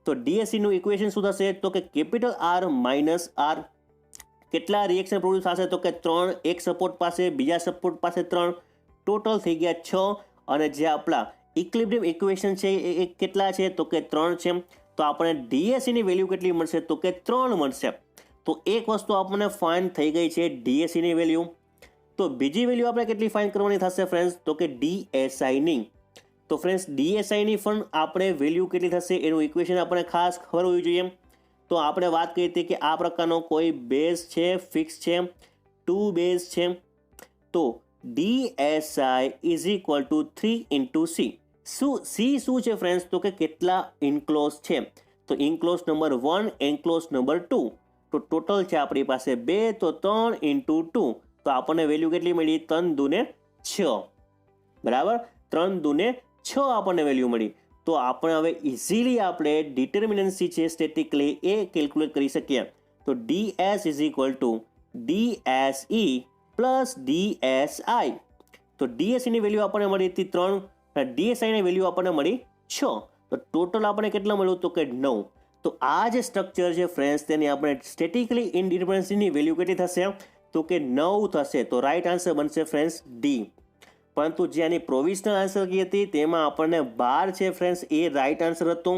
તો DSE નું ઇક્વેશન શું થશે તો કે કેપિટલ R માઇનસ R. કેટલા રિએક્શન પ્રોડ્યુસ થશે તો કે 3 એક સપોર્ટ પાસે, બીજા સપોર્ટ પાસે 3, ટોટલ થઈ ગયા 6. અને જે આપણા ઇક્વિલિબ્રિયમ ઇક્વેશન છે એ કેટલા છે તો કે 3 છે. તો આપણે DSE ની વેલ્યુ કેટલી મળશે તો કે 3 મળશે. તો એક વસ્તુ આપણને ફાઇન્ડ થઈ ગઈ છે DSE ની વેલ્યુ. તો બીજી વેલ્યુ આપણે કેટલી ફાઇન્ડ કરવાની થશે ફ્રેન્ડ્સ તો કે DSI ની. તો ફ્રેન્ડ્સ DSI ની પણ આપણે વેલ્યુ કેટલી થશે એનું ઇક્વેશન આપણે ખાસ ખબર હોવી જોઈએ. તો આપણે વાત કરી હતી કે આ પ્રકારનો કોઈ બેઝ છે, ફિક્સ છે, 2 બેઝ છે. તો DSI is equal two 3 into C. C શું છે ફ્રેન્ડ્સ તો કે કેટલા ઇન્ક્લોઝ છે. તો ઇન્ક્લોઝ નંબર 1, ઇન્ક્લોઝ નંબર 2. તો ટોટલ છે આપણી પાસે 2, તો 3 ઇન્ટુ 2. તો આપણને વેલ્યુ કેટલી મળી 3 દુને 6, બરાબર. 3 દુને 6 આપણને વેલ્યુ મળી. તો આપણે હવે ઇઝીલી આપણે ડિટર્મિનન્સી છે સ્ટેટિકલી એ કેલ્ક્યુલેટ કરી શકીએ. તો DS is equal two DSE plus DSI. તો DSE ની વેલ્યુ આપણને મળી હતી 3, DSI ની વેલ્યુ આપણને મળી 6. તો ટોટલ આપણે કેટલા મળ્યું તો કે 9. તો આ જે સ્ટ્રક્ચર છે ફ્રેન્ડ્સ તેની આપણે સ્ટેટિકલી ઇનડિટર્મિનન્સીની વેલ્યુ કેટલી થશે તો કે 9 થશે. તો રાઈટ આન્સર બનશે ફ્રેન્ડ્સ D. પરંતુ જે આની પ્રોવિઝનલ આન્સર કી હતી તેમાં આપણને 12 છે ફ્રેન્ડ્સ, એ રાઈટ આન્સર હતો.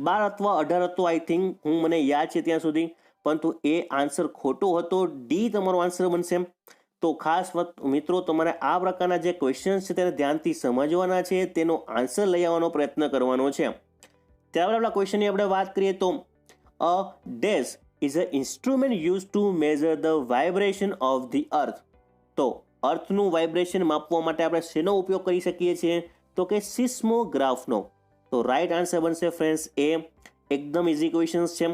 12 અથવા 18 હતો આઈ થિંક, મને યાદ છે ત્યાં સુધી, પરંતુ એ આન્સર ખોટો હતો. D તમારો આન્સર બનશે. તો ખાસ મિત્રો તમારે આ પ્રકારના જે ક્વેશ્ચન્સ છે તેને ધ્યાનથી સમજવાના છે, તેનો આન્સર લઈ આવવાનો પ્રયત્ન કરવાનો છે. ત્યારબાદ આપણા ક્વેશ્ચનની આપણે વાત કરીએ તો a dash is a instrument use to measure the vibration of the અર્થ. તો અર્થનું વાઇબ્રેશન માપવા માટે આપણે શેનો ઉપયોગ કરી શકીએ છીએ તો કે સિસ્મોગ્રાફનો. તો રાઈટ આન્સર બનશે ફ્રેન્ડ્સ એ. એકદમ ઇઝી ક્વેશ્ચન્સ છે.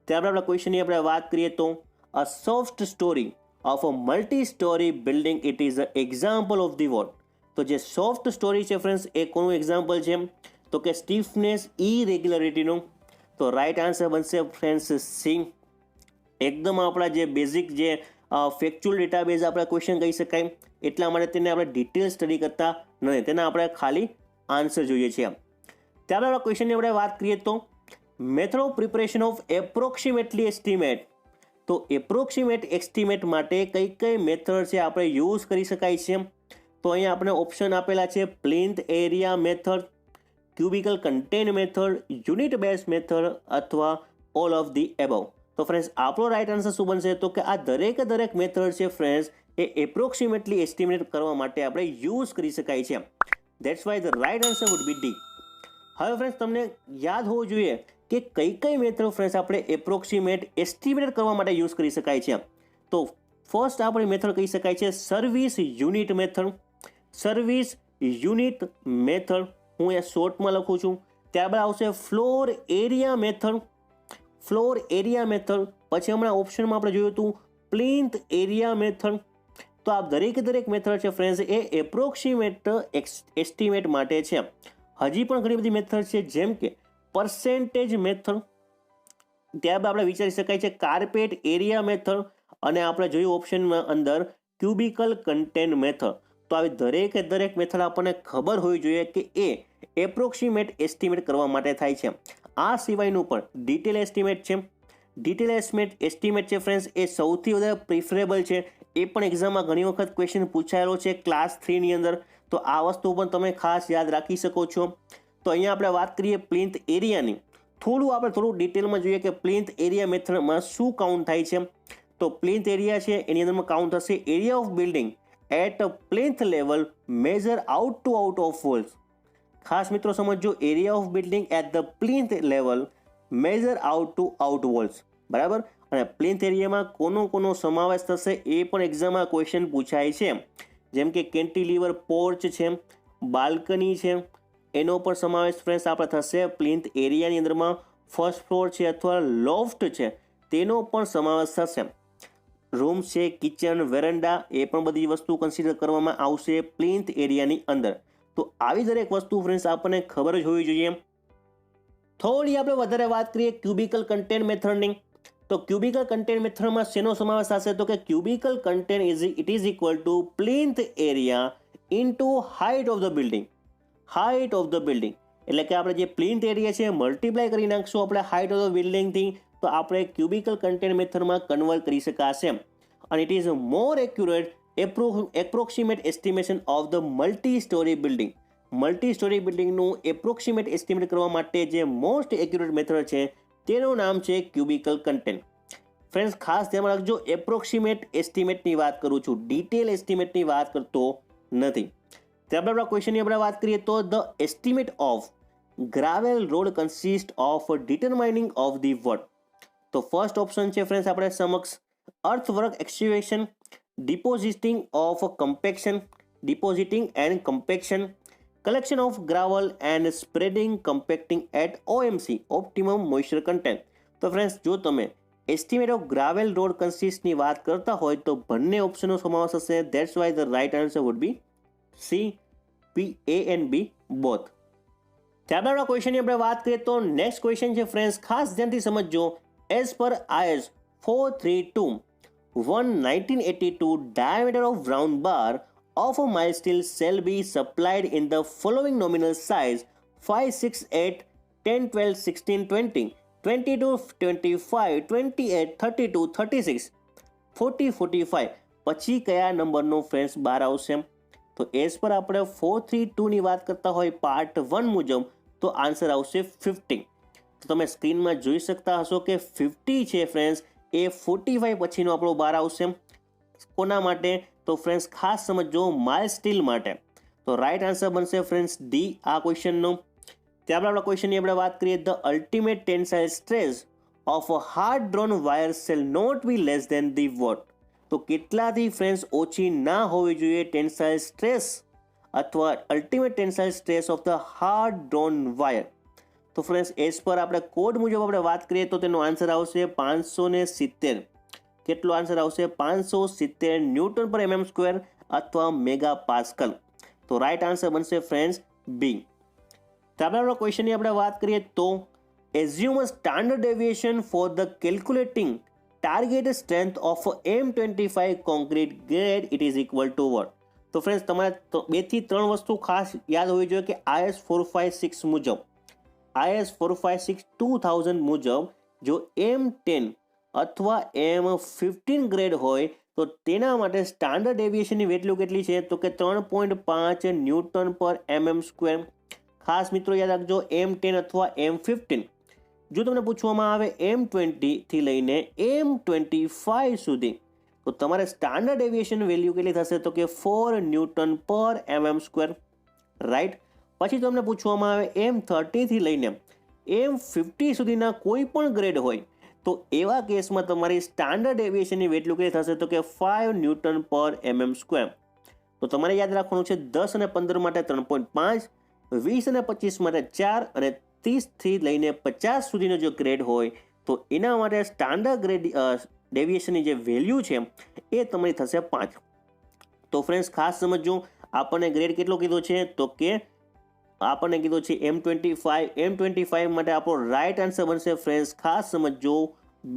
ત્યારબાદ આપણા ક્વેશ્ચનની આપણે વાત કરીએ તો a soft story of a multi story building it is a example of the what. તો જે સોફ્ટ સ્ટોરી છે ફ્રેન્ડ્સ એ કોનું એક્ઝામ્પલ છે તો કે સ્ટીફનેસ ઇરેગ્યુલરિટીનું. તો રાઈટ આન્સર બનશે ફ્રેન્ડ્સ સી. એકદમ આપણા જે બેઝિક જે ફેક્ચ્યુઅલ ડેટાબેઝ આપણે ક્વેશ્ચન કહી શકાય, એટલા માટે તેને આપણે ડિટેલ સ્ટડી કરતા નથી, તેના આપણે ખાલી આન્સર જોઈએ છીએ. ત્યારબાદ આપણા ક્વેશ્ચનની આપણે વાત કરીએ તો method of preparation of approximately estimate. તો એપ્રોક્સિમેટ એસ્ટિમેટ માટે કઈ કઈ મેથડ છે આપણે યુઝ કરી શકાય છે. તો અહીંયા આપણે ઓપ્શન આપેલા છે plinth area method, cubical content method, unit base method અથવા ઓલ ઓફ ધી એબવ. તો ફ્રેન્ડ્સ આપણો રાઈટ આન્સર શું બનશે તો કે આ દરેક મેથડ છે ફ્રેન્ડ્સ એ એપ્રોક્સિમેટલી એસ્ટિમેટ કરવા માટે આપણે યુઝ કરી શકાય છે. That's why the right answer would be D. હવે ફ્રેન્ડ્સ તમને યાદ હોવું જોઈએ કે કઈ મેથડ ફ્રેન્ડ્સ આપણે એપ્રોક્સિમેટ એસ્ટિમેટ કરવા માટે યુઝ કરી શકાય છે. તો ફર્સ્ટ આપણી મેથડ કહી શકાય છે service unit method. Service unit method હું એ શોર્ટમાં લખું છું. ત્યારબાદ આવશે floor area method. Floor area method. પછી હમણાં ઓપ્શનમાં આપણે જોયું હતું પ્લિન્થ એરિયા મેથડ. તો આ દરેક મેથડ છે ફ્રેન્ડ્સ એ એપ્રોક્સિમેટ એસ્ટિમેટ માટે છે. હજી પણ ઘણી બધી મેથડ છે જેમ કે પર્સેન્ટેજ મેથડ. ત્યારબાદ આપણે વિચારી શકાય છે કાર્પેટ એરિયા મેથડ. અને આપણે જોયું ઓપ્શનમાં અંદર ક્યુબિકલ કન્ટેન મેથડ. તો આવી દરેક મેથડ આપણને ખબર હોવી જોઈએ કે એ એપ્રોક્સિમેટ એસ્ટિમેટ કરવા માટે થાય છે. આ સિવાયનું પણ ડિટેલ એસ્ટિમેટ છે. ડિટેલ એસ્ટિમેટ છે ફ્રેન્ડ્સ એ સૌથી વધારે પ્રિફરેબલ છે. એ પણ એક્ઝામમાં ઘણી વખત ક્વેશ્ચન પૂછાયેલો છે ક્લાસ 3 ની અંદર. તો આ વસ્તુ પણ તમે ખાસ યાદ રાખી શકો છો. તો અહીંયા આપણે વાત કરીએ પ્લિન્થ એરિયાની. થોડું ડિટેલમાં જોઈએ કે પ્લિન્થ એરિયા મેથડમાં શું કાઉન્ટ થાય છે. તો પ્લિન્થ એરિયા છે એની અંદરમાં કાઉન્ટ થશે area of building at plinth level measure out to out of walls. ખાસ મિત્રો સમજો area of building at the plinth level measure out to out walls. બરાબર. અને પ્લિન્થ એરિયામાં કોનો સમાવેશ થશે એ પણ એક્ઝામમાં ક્વેશ્ચન પૂછાય છે. જેમ કે કેન્ટિલીવર પોર્ચ છે, બાલ્કની છે, એનો પણ સમાવેશ ફ્રેન્ડ્સ આપણે થશે પ્લિન્થ એરિયાની અંદરમાં. ફર્સ્ટ ફ્લોર છે અથવા લોફ્ટ છે તેનો પણ સમાવેશ થશે. રૂમ છે, કિચન, વેરંડા એ પણ બધી વસ્તુ કન્સિડર કરવામાં આવશે પ્લિન્થ એરિયાની અંદર. તો આવી દરેક વસ્તુ ફ્રેન્ડ્સ આપણને ખબર જ હોવી જોઈએ. થોડી આપણે વધારે વાત કરીએ ક્યુબિકલ કન્ટેન્ટ મેથડની. તો ક્યુબિકલ કન્ટેન્ટ મેથડમાં શેનો સમાવેશ થશે? તો કે cubical content it is equal to plinth area into height of the building. Height of the building એટલે કે આપણે જે પ્લિન્થ એરિયા છે મલ્ટીપ્લાય કરી નાખશું આપણે હાઇટ ઓફ ધ બિલ્ડિંગથી, તો આપણે ક્યુબિકલ કન્ટેન્ટ મેથડમાં કન્વર્ટ કરી શકાશે. અને it is more accurate approximate estimation of the multi story building. Multi storey બિલ્ડિંગનું એપ્રોક્સિમેટ એસ્ટિમેટ કરવા માટે જે મોસ્ટ એક્યુરેટ મેથડ છે તેનું નામ છે ક્યુબિકલ કન્ટેન્ટ. ફ્રેન્ડ્સ ખાસ ધ્યાન રાખજો, એપ્રોક્સિમેટ એસ્ટિમેટની વાત કરું છું, ડિટેલ એસ્ટિમેટની વાત કરતો નથી. ત્યારબાદ આપણા ક્વેશ્ચનની આપણે વાત કરીએ તો the estimate of gravel road consist of determining of the what. તો ફર્સ્ટ ઓપ્શન છે ફ્રેન્ડ્સ આપણે સમક્ષ earthwork excavation, depositing and compaction, collection of gravel and spreading compacting at OMC optimum moisture content. તો ફ્રેન્ડ્સ જો તમે estimate of gravel road કન્સિસ્ટની વાત કરતા હોય તો બંને ઓપ્શનનો સમાવેશ હશે. That's why the right answer would be C, P, A and B both. ત્યારબાદ ક્વેશ્ચનની આપણે વાત કરીએ તો નેક્સ્ટ ક્વેશ્ચન છે ફ્રેન્ડ્સ ખાસ ધ્યાનથી સમજજો. As per IS 432/1982 diameter of round bar of a mile steel shall be supplied in the following nominal size 5, 6, 8, 10, 12, 16, 20, 22, 25, 28, 32, 36, 40, 45 પછી કયા નંબરનો ફ્રેન્ડ્સ બાર આવશે? તો એઝ પર આપણે 432ની વાત કરતા હોય પાર્ટ 1 મુજબ તો આન્સર આવશે 50. તો તમે સ્ક્રીનમાં જોઈ શકતા હશો કે 50 છે ફ્રેન્ડ્સ એ 45 પછીનો આપણો બાર આવશે. કોના માટે? તો ફ્રેન્ડ્સ ખાસ સમજો, માઇલ સ્ટીલ માટે. તો રાઇટ આન્સર બનશે ફ્રેન્ડ્સ ડી આ ક્વેશ્ચનનો. ત્યારબાદ આપણા ક્વેશ્ચનની આપણે વાત કરીએ the ultimate tensile stress of a hard drawn wire shall not be less than the what. તો કેટલાથી ફ્રેન્ડ્સ ઓછી ના હોવી જોઈએ ટેન્સાઇલ સ્ટ્રેસ અથવા ultimate tensile stress of the hard drawn wire? તો ફ્રેન્ડ્સ એઝ પર આપણે કોડ મુજબ આપણે વાત કરીએ તો તેનો આન્સર આવશે 570. કેટલો આન્સર આવશે? 570 ન્યૂટન પર mm સ્ક્વેર અથવા મેગા પાસ્કલ. તો રાઇટ આન્સર બનશે ફ્રેન્ડ્સ બી. ત્યારબાદ ક્વેશ્ચનની આપણે વાત કરીએ તો assume standard deviation for the calculating target strength of M25 concrete grade it is equal to what? તો ફ્રેન્ડ્સ તમારે 2 થી 3 વસ્તુ ખાસ યાદ હોવી જોઈએ કે IS 456 મુજબ, IS 456 2000 મુજબ જો M10 અથવા M15 ગ્રેડ હોય તો તેના માટે સ્ટાન્ડર્ડ ડેવિએશનની વેલ્યુ કેટલી છે? તો કે 3.5 ન્યૂટન પર mm સ્ક્વેર. ખાસ મિત્રો યાદ રાખજો, M10 અથવા M15. જો તમને પૂછવામાં આવે M20 થી લઈને M25 સુધી તો તમારે સ્ટાન્ડર્ડ ડેવિએશન વેલ્યુ કેટલી થશે? તો કે 4 ન્યૂટન પર mm સ્ક્વેર. રાઈટ. પછી તમને પૂછવામાં આવે M30 થી લઈને M50 સુધીના કોઈ પણ ગ્રેડ હોય તો એવા કેસમાં તમારી સ્ટાન્ડર્ડ ડેવિએશનની વેલ્યુ કેટલી થશે? તો કે 5 ન્યૂટન પર mm સ્ક્વેર. તો તમારે યાદ રાખવાનું છે 10 અને 15 માટે 3.5, 20 અને 25 માટે 4 અને 30 થી લઈને 50 સુધીનો જો ગ્રેડ હોય તો એના માટે સ્ટાન્ડર્ડ ગ્રેડ ડેવિએશનની જે વેલ્યુ છે એ તમારી થશે 5. તો ફ્રેન્ડ્સ ખાસ સમજજો, આપણને ગ્રેડ કેટલો કીધો છે? તો કે આપણને કીધો છે M25 માટે આપણો રાઇટ આન્સર બનશે ફ્રેન્ડ્સ ખાસ સમજો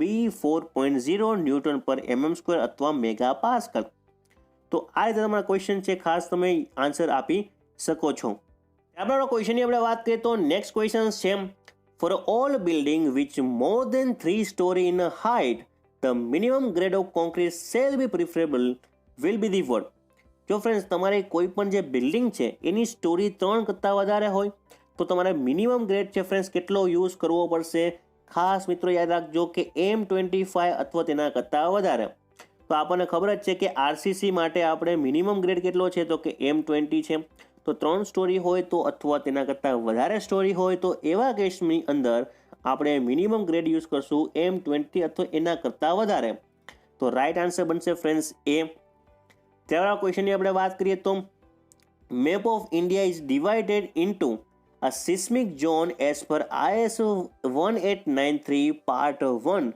બી 4.0 ન્યૂટન પર mm સ્ક્વેર અથવા મેગા પાસ્કલ. તો આ રીતે તમારા ક્વેશ્ચન છે, ખાસ તમે આન્સર આપી શકો છો. ત્યારબાદ ક્વેશ્ચનની આપણે વાત કરીએ તો નેક્સ્ટ ક્વેશ્ચન છે for all building which more than 3 story in height the minimum grade of concrete shall be preferable will be the what? જો ફ્રેન્ડ્સ તમારે કોઈ પણ જે બિલ્ડિંગ છે એની સ્ટોરી 3 કરતાં વધારે હોય તો તમારે મિનિમમ ગ્રેડ છે ફ્રેન્ડ્સ કેટલો યુઝ કરવો પડશે? ખાસ મિત્રો યાદ રાખજો કે M25 અથવા તેના કરતાં વધારે. તો આપણને ખબર જ છે કે RCC માટે આપણે મિનિમમ ગ્રેડ કેટલો છે? તો કે M20 છે. તો 3 સ્ટોરી હોય તો અથવા તેના કરતાં વધારે સ્ટોરી હોય તો એવા કેસની અંદર આપણે મિનિમમ ગ્રેડ યુઝ કરશું M20 અથવા એના કરતાં વધારે. તો રાઇટ આન્સર બનશે ફ્રેન્ડ્સ એ. ત્યારબાદ ક્વેશ્ચનની આપણે વાત કરીએ તો map of India is divided into a seismic zone as per IS 1893 part 1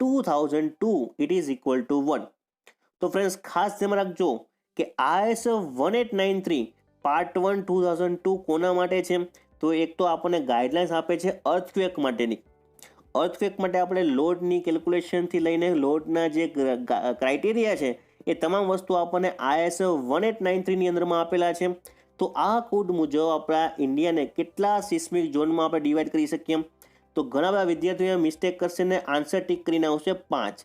2002 it is equal two 1. તો ફ્રેન્ડ્સ ખાસ ધ્યાન રાખજો કે IS 1893 પાર્ટ 1 2002 કોના માટે છે? તો એક તો આપણને ગાઈડલાઇન્સ આપે છે અર્થક્વેક માટેની. અર્થક્વેક માટે આપણે લોડની કેલ્ક્યુલેશનથી લઈને લોડના જે ક્રાઇટેરિયા છે એ તમામ વસ્તુ આપણને IS 1893ની અંદરમાં આપેલા છે. તો આ કોડ મુજબ આપણા ઇન્ડિયાને કેટલા સિસ્મિક ઝોનમાં આપણે ડિવાઈડ કરી શકીએ? તો ઘણા બધા વિદ્યાર્થીઓ મિસ્ટેક કરશે ને આન્સર ટીક કરીને આવશે 5,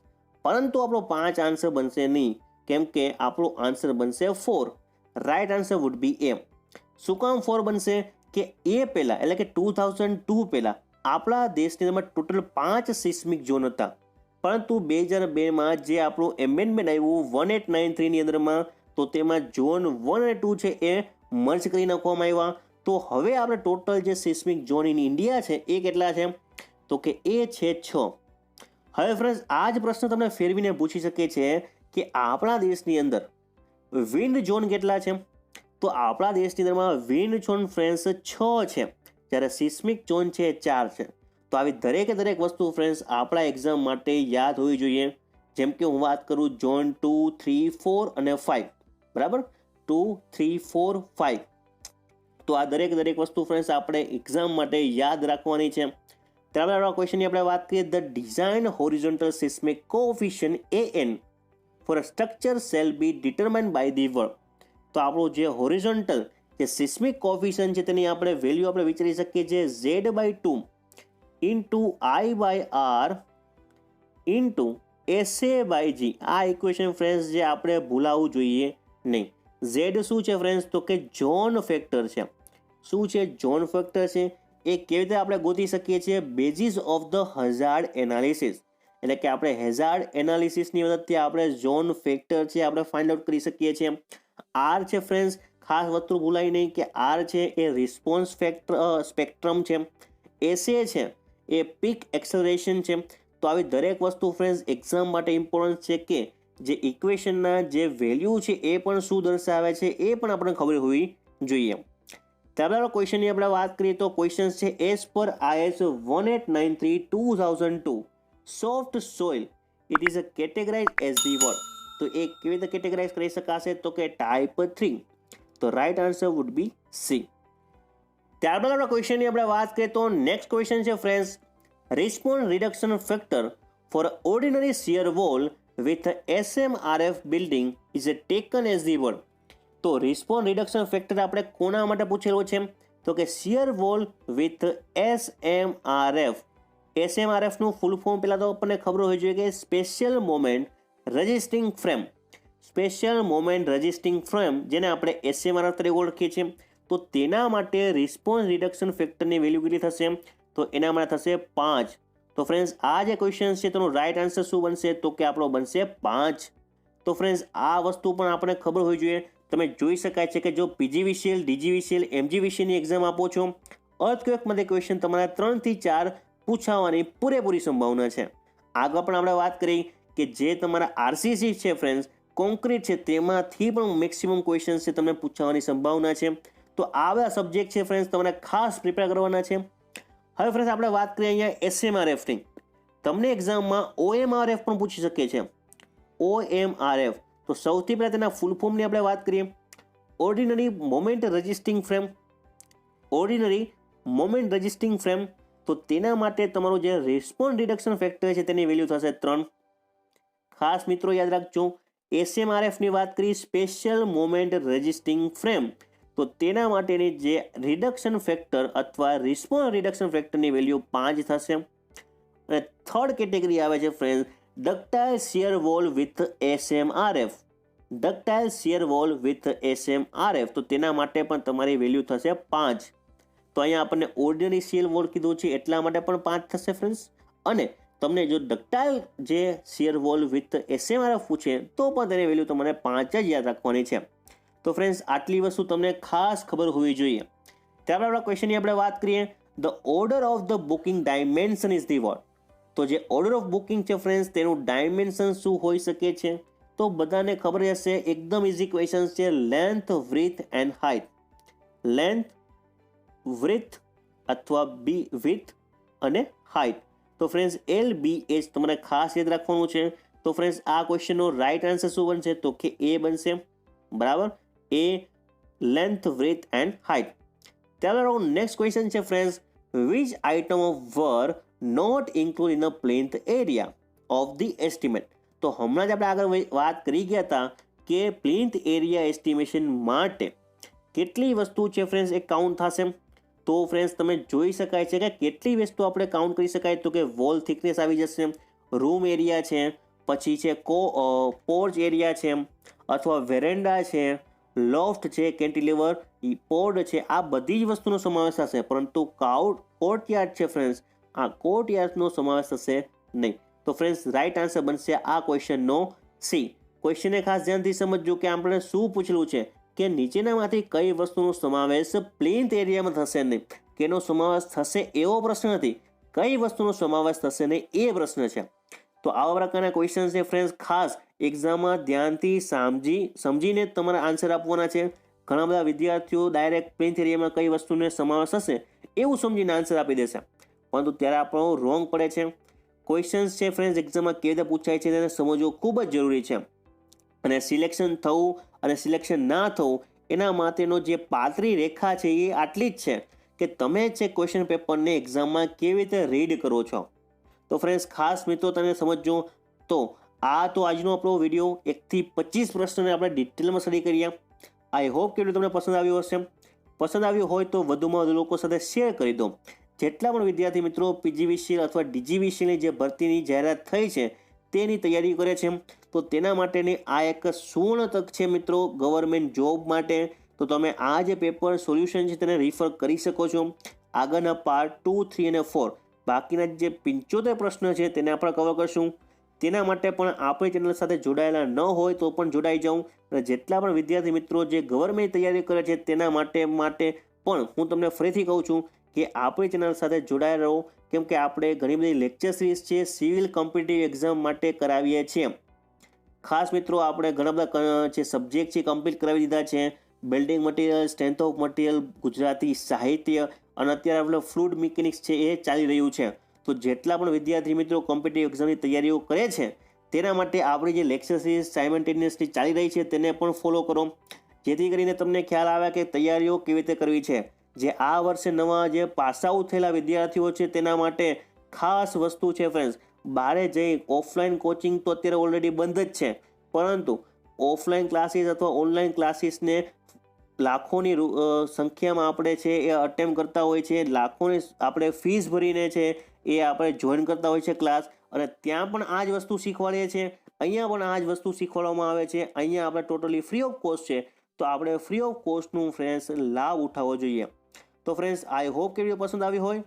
પરંતુ આપણો 5 આન્સર બનશે નહીં, કેમ કે આપણો આન્સર બનશે 4. રાઈટ આન્સર વુડ બી એ. શું કામ 4 બનશે? કે એ પહેલાં એટલે કે 2002 પહેલાં આપણા દેશની અંદર ટોટલ 5 સિસ્મિક ઝોન હતા, પરંતુ 2002માં જે આપણું એમેન્ડમેન્ટ આવ્યું 1893ની અંદરમાં, તો તેમાં ઝોન 1 અને 2 છે એ મર્જ કરી નાખવામાં આવ્યા. તો હવે આપણે ટોટલ જે સિસ્મિક ઝોન ઇન ઇન્ડિયા છે એ કેટલા છે? તો કે એ છે 6. હવે ફ્રેન્ડ્સ આ જ પ્રશ્ન તમને ફેરવીને પૂછી શકે છે કે આપણા દેશની અંદર વિન્ડ ઝોન કેટલા છે? તો આપણા દેશની અંદરમાં વિન્ડ ઝોન ફ્રેન્ડ્સ 6 છે, જ્યારે સિસ્મિક ઝોન છે 4 છે. તો આવી દરેક વસ્તુ ફ્રેન્ડ્સ આપણા એક્ઝામ માટે યાદ હોવી જોઈએ. જેમ કે હું વાત કરું ઝોન 2, 3, 4 અને 5, બરાબર? 2, 3, 4, 5. તો આ દરેક વસ્તુ ફ્રેન્ડ્સ આપણે એક્ઝામ માટે યાદ રાખવાની છે. ત્યારબાદ ક્વેશ્ચનની આપણે વાત કરીએ, the design horizontal seismic coefficient AN for a structure shall be determined by the word. તો આપણું જે હોરિઝોન્ટલ જે સિસ્મિક કોએફિશિયન્ટ છે તેની આપણે વેલ્યુ આપણે વિચારી શકીએ છીએ Z/2 into I/R into SA/G. આ ઇક્વેશન ફ્રેન્ડ્સ જે આપણે ભૂલાવવું જોઈએ નહીં. Z શું છે ફ્રેન્ડ્સ? તો કે ઝોન ફેક્ટર છે. શું છે? ઝોન ફેક્ટર છે. એ કેવી રીતે આપણે ગોતી શકીએ છીએ? Basis of the hazard analysis, એટલે કે આપણે હેઝાર્ડ એનાલિસિસની મદદથી આપણે ઝોન ફેક્ટર છે આપણે ફાઇન્ડ આઉટ કરી શકીએ છીએ. R છે ફ્રેન્ડ્સ, ખાસ વસ્તુ ભૂલાય નહીં કે R છે એ રિસ્પોન્સ સ્પેક્ટ્રમ છે. SA છે એ પીક એક્સલરેશન છે. તો આવી દરેક વસ્તુ ફ્રેન્ડ્સ એક્ઝામ માટે ઇમ્પોર્ટન્ટ છે કે જે ઇક્વેશનના જે વેલ્યુ છે એ પણ શું દર્શાવે છે એ પણ આપણને ખબર હોવી જોઈએ. ત્યારબાદ ક્વેશ્ચનની આપણે વાત કરીએ તો ક્વેશ્ચન છે as per IS 1893-2002 soft soil it is a categorise as the word. તો એ કેવી રીતે કેટેગરાઇઝ કરી શકાશે? તો કે ટાઈપ 3. તો right answer would B C. ત્યારબાદ આપણા ક્વેશ્ચનની આપણે વાત કરીએ તો નેક્સ્ટ ક્વેશ્ચન છે friends, response reduction factor for ordinary shear wall with SMRF building is taken as the word. તો રિસ્પોન્સ રિડક્શન ફેક્ટર આપણે કોના માટે પૂછેલો છે? તો કે shear wall with SMRF. SMRF નું ફૂલ ફોર્મ પહેલાં તો આપણને ખબર હોવી જોઈએ કે special moment resisting frame. Special moment resisting frame જેને આપણે SMRF તરીકે ઓળખીએ છીએ. તો તેના માટે રિસ્પોન્સ રિડક્શન ફેક્ટરની વેલ્યુ કેટલી થશે? તો એના માટે થશે 5. તો ફ્રેન્ડ્સ આ જે ક્વેશ્ચન છે તેનો રાઈટ આન્સર શું બનશે? તો કે આપણો બનશે 5. તો ફ્રેન્ડ્સ આ વસ્તુ પણ આપણે ખબર હોવી જોઈએ. તમે જોઈ શકાય છે કે જો PGVCL, DGVCL, MGVCLની એક્ઝામ આપો છો, અર્થક્વેકમાંથી ક્વેશ્ચન તમારા 3 થી 4 પૂછાવાની પૂરેપૂરી સંભાવના છે. આગળ પણ આપણે વાત કરી કે જે તમારા RCC છે ફ્રેન્ડ્સ, કોન્ક્રીટ છે, તેમાંથી પણ મેક્સિમમ ક્વેશ્ચન છે તમને પૂછાવાની સંભાવના છે. તો આ બધા સબ્જેક્ટ છે ફ્રેન્ડ્સ તમારે ખાસ પ્રિપેર કરવાના છે. હવે ફ્રેન્ડ્સ આપણે વાત કરીએ અહીંયા SMRFની. તમને એક્ઝામમાં OMRF પણ પૂછી શકે છે. OMRF તો સૌથી પહેલાં તેના ફૂલ ફોર્મની આપણે વાત કરીએ. Ordinary moment resisting frame. Ordinary moment resisting frame. તો તેના માટે તમારું જે રિસ્પોન્સ રિડક્શન ફેક્ટર છે તેની વેલ્યુ થશે 3. ખાસ મિત્રો યાદ રાખજો, SMRFની વાત કરી સ્પેશિયલ મોમેન્ટ રજિસ્ટિંગ ફ્રેમ, તો તેના માટેની જે રિડક્શન ફેક્ટર અથવા રિસ્પોન્સ રિડક્શન ફેક્ટરની વેલ્યુ 5 થશે. અને થર્ડ કેટેગરી આવે છે friend, ductile shear wall with SMRF. Ductile shear wall with SMRF, તો તેના માટે પણ તમારી વેલ્યુ થશે 5. તો અહીંયા આપણને ઓર્ડિનરી શિયર વોલ કીધું છે એટલા માટે પણ 5 થશે ફ્રેન્ડ્સ. અને તમને જો ડક્ટાઇલ જે શિયર વોલ વિથ SMRF પૂછે તો પણ તેની વેલ્યુ તમારે 5 જ યાદ રાખવાની છે. તો ફ્રેન્ડ્સ આટલી વસ્તુ તમને ખાસ ખબર હોવી જોઈએ. ત્યારબાદ આપણા ક્વેશ્ચનની આપણે વાત કરીએ, the order of the booking dimension is the what. તો જે ઓર્ડર ઓફ બુકિંગ છે ફ્રેન્ડ્સ તેનું ડાયમેન્શન શું હોઈ શકે છે? તો બધાને ખબર હશે, એકદમ ઇઝી ક્વેશ્ચન છે. Length, width and height. Length, width અથવા વિડ્થ અને હાઇટ. તો ફ્રેન્ડ્સ LBH તમારે ખાસ યાદ રાખવાનું છે. તો ફ્રેન્ડ્સ આ ક્વેશ્ચનનો રાઈટ આન્સર શું બનશે? તો કે એ બનશે. બરાબર, એ લેન્થ, બ્રેથ એન્ડ હાઇટ. ત્યારબાદ નેક્સ્ટ ક્વેશ્ચન છે friends, which item were not include in a plinth area of the estimate. તો હમણાં જ આપણે આગળ વાત કરી ગયા હતા કે પ્લિન્થ એરિયા એસ્ટિમેશન માટે કેટલી વસ્તુ છે ફ્રેન્ડ્સ એ કાઉન્ટ થશે. તો ફ્રેન્ડ્સ તમે જોઈ શકાય છે કે કેટલી વસ્તુ આપણે કાઉન્ટ કરી શકાય. તો કે વોલ થિકનેસ આવી જશે, રૂમ એરિયા છે, પછી છે પોર્ચ એરિયા છે, અથવા વેરેન્ડા છે, લોફ્ટ છે, કેન્ટિલીવર, પોડ છે, આ બધી જ વસ્તુનો સમાવેશ થશે. પરંતુ કોર્ટયાર્ડ છે ફ્રેન્ડ્સ, આ કોર્ટયાર્ડનો સમાવેશ થશે નહીં. તો ફ્રેન્ડ્સ રાઈટ આન્સર બનશે આ ક્વેશ્ચનનો સી. ક્વેશ્ચનને ખાસ ધ્યાનથી સમજજો કે આપણે શું પૂછેલું છે કે નીચેનામાંથી કઈ વસ્તુનો સમાવેશ પ્લેન્થ એરિયામાં થશે નહીં. કે એનો સમાવેશ થશે એવો પ્રશ્ન નથી, કઈ વસ્તુનો સમાવેશ થશે નહીં એ પ્રશ્ન છે. તો આવા પ્રકારના ક્વેશ્ચન છે ફ્રેન્ડ્સ, ખાસ એક્ઝામમાં ધ્યાનથી સમજીને તમારા આન્સર આપવાના છે. ઘણા બધા વિદ્યાર્થીઓ ડાયરેક્ટ પ્લેન્થ એરિયામાં કઈ વસ્તુને સમાવેશ હશે એવું સમજીને આન્સર આપી દેશે, પરંતુ ત્યારે આપણો રોંગ પડે છે. ક્વેશ્ચન્સ છે ફ્રેન્ડ્સ એક્ઝામમાં કેવી રીતે પૂછાય છે તેને સમજવું ખૂબ જ જરૂરી છે. અને સિલેક્શન થવું અને સિલેક્શન ના થવું એના માટેનો જે પાતળી રેખા છે એ આટલી જ છે કે તમે છે ક્વેશ્ચન પેપરને એક્ઝામમાં કેવી રીતે રીડ કરો છો. તો ફ્રેન્ડ્સ ખાસ મિત્રો તમે સમજજો. તો આ તો આજનો આપણો વિડીયો 1 થી 25 પ્રશ્નને આપણે ડિટેલમાં સ્ટડી કરીએ. આઈ હોપ કે તમને પસંદ આવ્યો હશે. પસંદ આવ્યું હોય તો વધુમાં વધુ લોકો સાથે શેર કરી દો. જેટલા પણ વિદ્યાર્થી મિત્રો PGVCL અથવા DGVCLની જે ભરતીની જાહેરાત થઈ છે તેની તૈયારી કરે છે, તો તેના માટેની આ એક સુવર્ણ તક છે મિત્રો ગવર્મેન્ટ જોબ માટે. તો તમે આ જે પેપર સોલ્યુશન છે તેને રિફર કરી શકો છો. આગળના પાર્ટ 2, 3 અને 4 બાકીના જે 75 પ્રશ્ન છે તેને આપણે કવર કરશું. તેના માટે પણ આપણી ચેનલ સાથે જોડાયેલા ન હોય તો પણ જોડાઈ જાઉં. અને જેટલા પણ વિદ્યાર્થી મિત્રો જે ગવર્મેન્ટ તૈયારી કરે છે તેના માટે પણ હું તમને ફરીથી કહું છું કે આપણી ચેનલ સાથે જોડાયેલા રહો, કેમ કે આપણે ઘણી બધી લેક્ચર સિરીઝ છે સિવિલ કોમ્પિટિટિવ એક્ઝામ માટે કરાવીએ છીએ. ખાસ મિત્રો આપણે ઘણા બધા જે સબ્જેક્ટ છે કમ્પ્લીટ કરાવી દીધા છે. Building material, strength of material, Gujarati સાહિત્ય અને અત્યારે આપણે ફ્લુઇડ મિકેનિક્સ છે એ ચાલી રહ્યું છે. તો જેટલા પણ વિદ્યાર્થી મિત્રો કોમ્પિટિટિવ એક્ઝામની તૈયારીઓ કરે છે તેના માટે આપણી જે લેક્ચર સિરીઝ સાયમલ્ટેનિયસલી ચાલી રહી છે તેને પણ ફોલો કરો, જેથી કરીને તમને ખ્યાલ આવે કે તૈયારીઓ કેવી રીતે કરવી છે. જે આ વર્ષે નવા જે પાસ આઉટ થયેલા વિદ્યાર્થીઓ છે તેના માટે ખાસ વસ્તુ છે ફ્રેન્ડ્સ, બહારે જઈ ઓફલાઈન કોચિંગ તો અત્યારે ઓલરેડી બંધ જ છે, પરંતુ ઓફલાઈન ક્લાસીસ અથવા ઓનલાઈન ક્લાસીસને લાખોની સંખ્યામાં આપણે છે એ અટેમ્પ કરતા હોય છે. લાખોની આપણે ફીસ ભરીને છે એ આપણે જોઈન કરતા હોય છે ક્લાસ, અને ત્યાં પણ આ જ વસ્તુ શીખવાડીએ છીએ. અહીંયા પણ આ જ વસ્તુ શીખવાડવામાં આવે છે. અહીંયા આપણે ટોટલી ફ્રી ઓફ કોસ્ટ છે, તો આપણે ફ્રી ઓફ કોસ્ટનું ફ્રેન્ડ્સ લાભ ઉઠાવવો જોઈએ. તો ફ્રેન્ડ્સ આઈ હોપ કે વિડીયો પસંદ આવી હોય.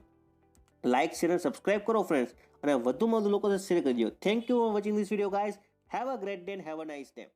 લાઇક, શેર અને સબસ્ક્રાઇબ કરો ફ્રેન્ડ્સ, અને વધુમાં વધુ લોકો સાથે શેર કરજો. Thank you for watching this video guys. Have a great day and have a nice day.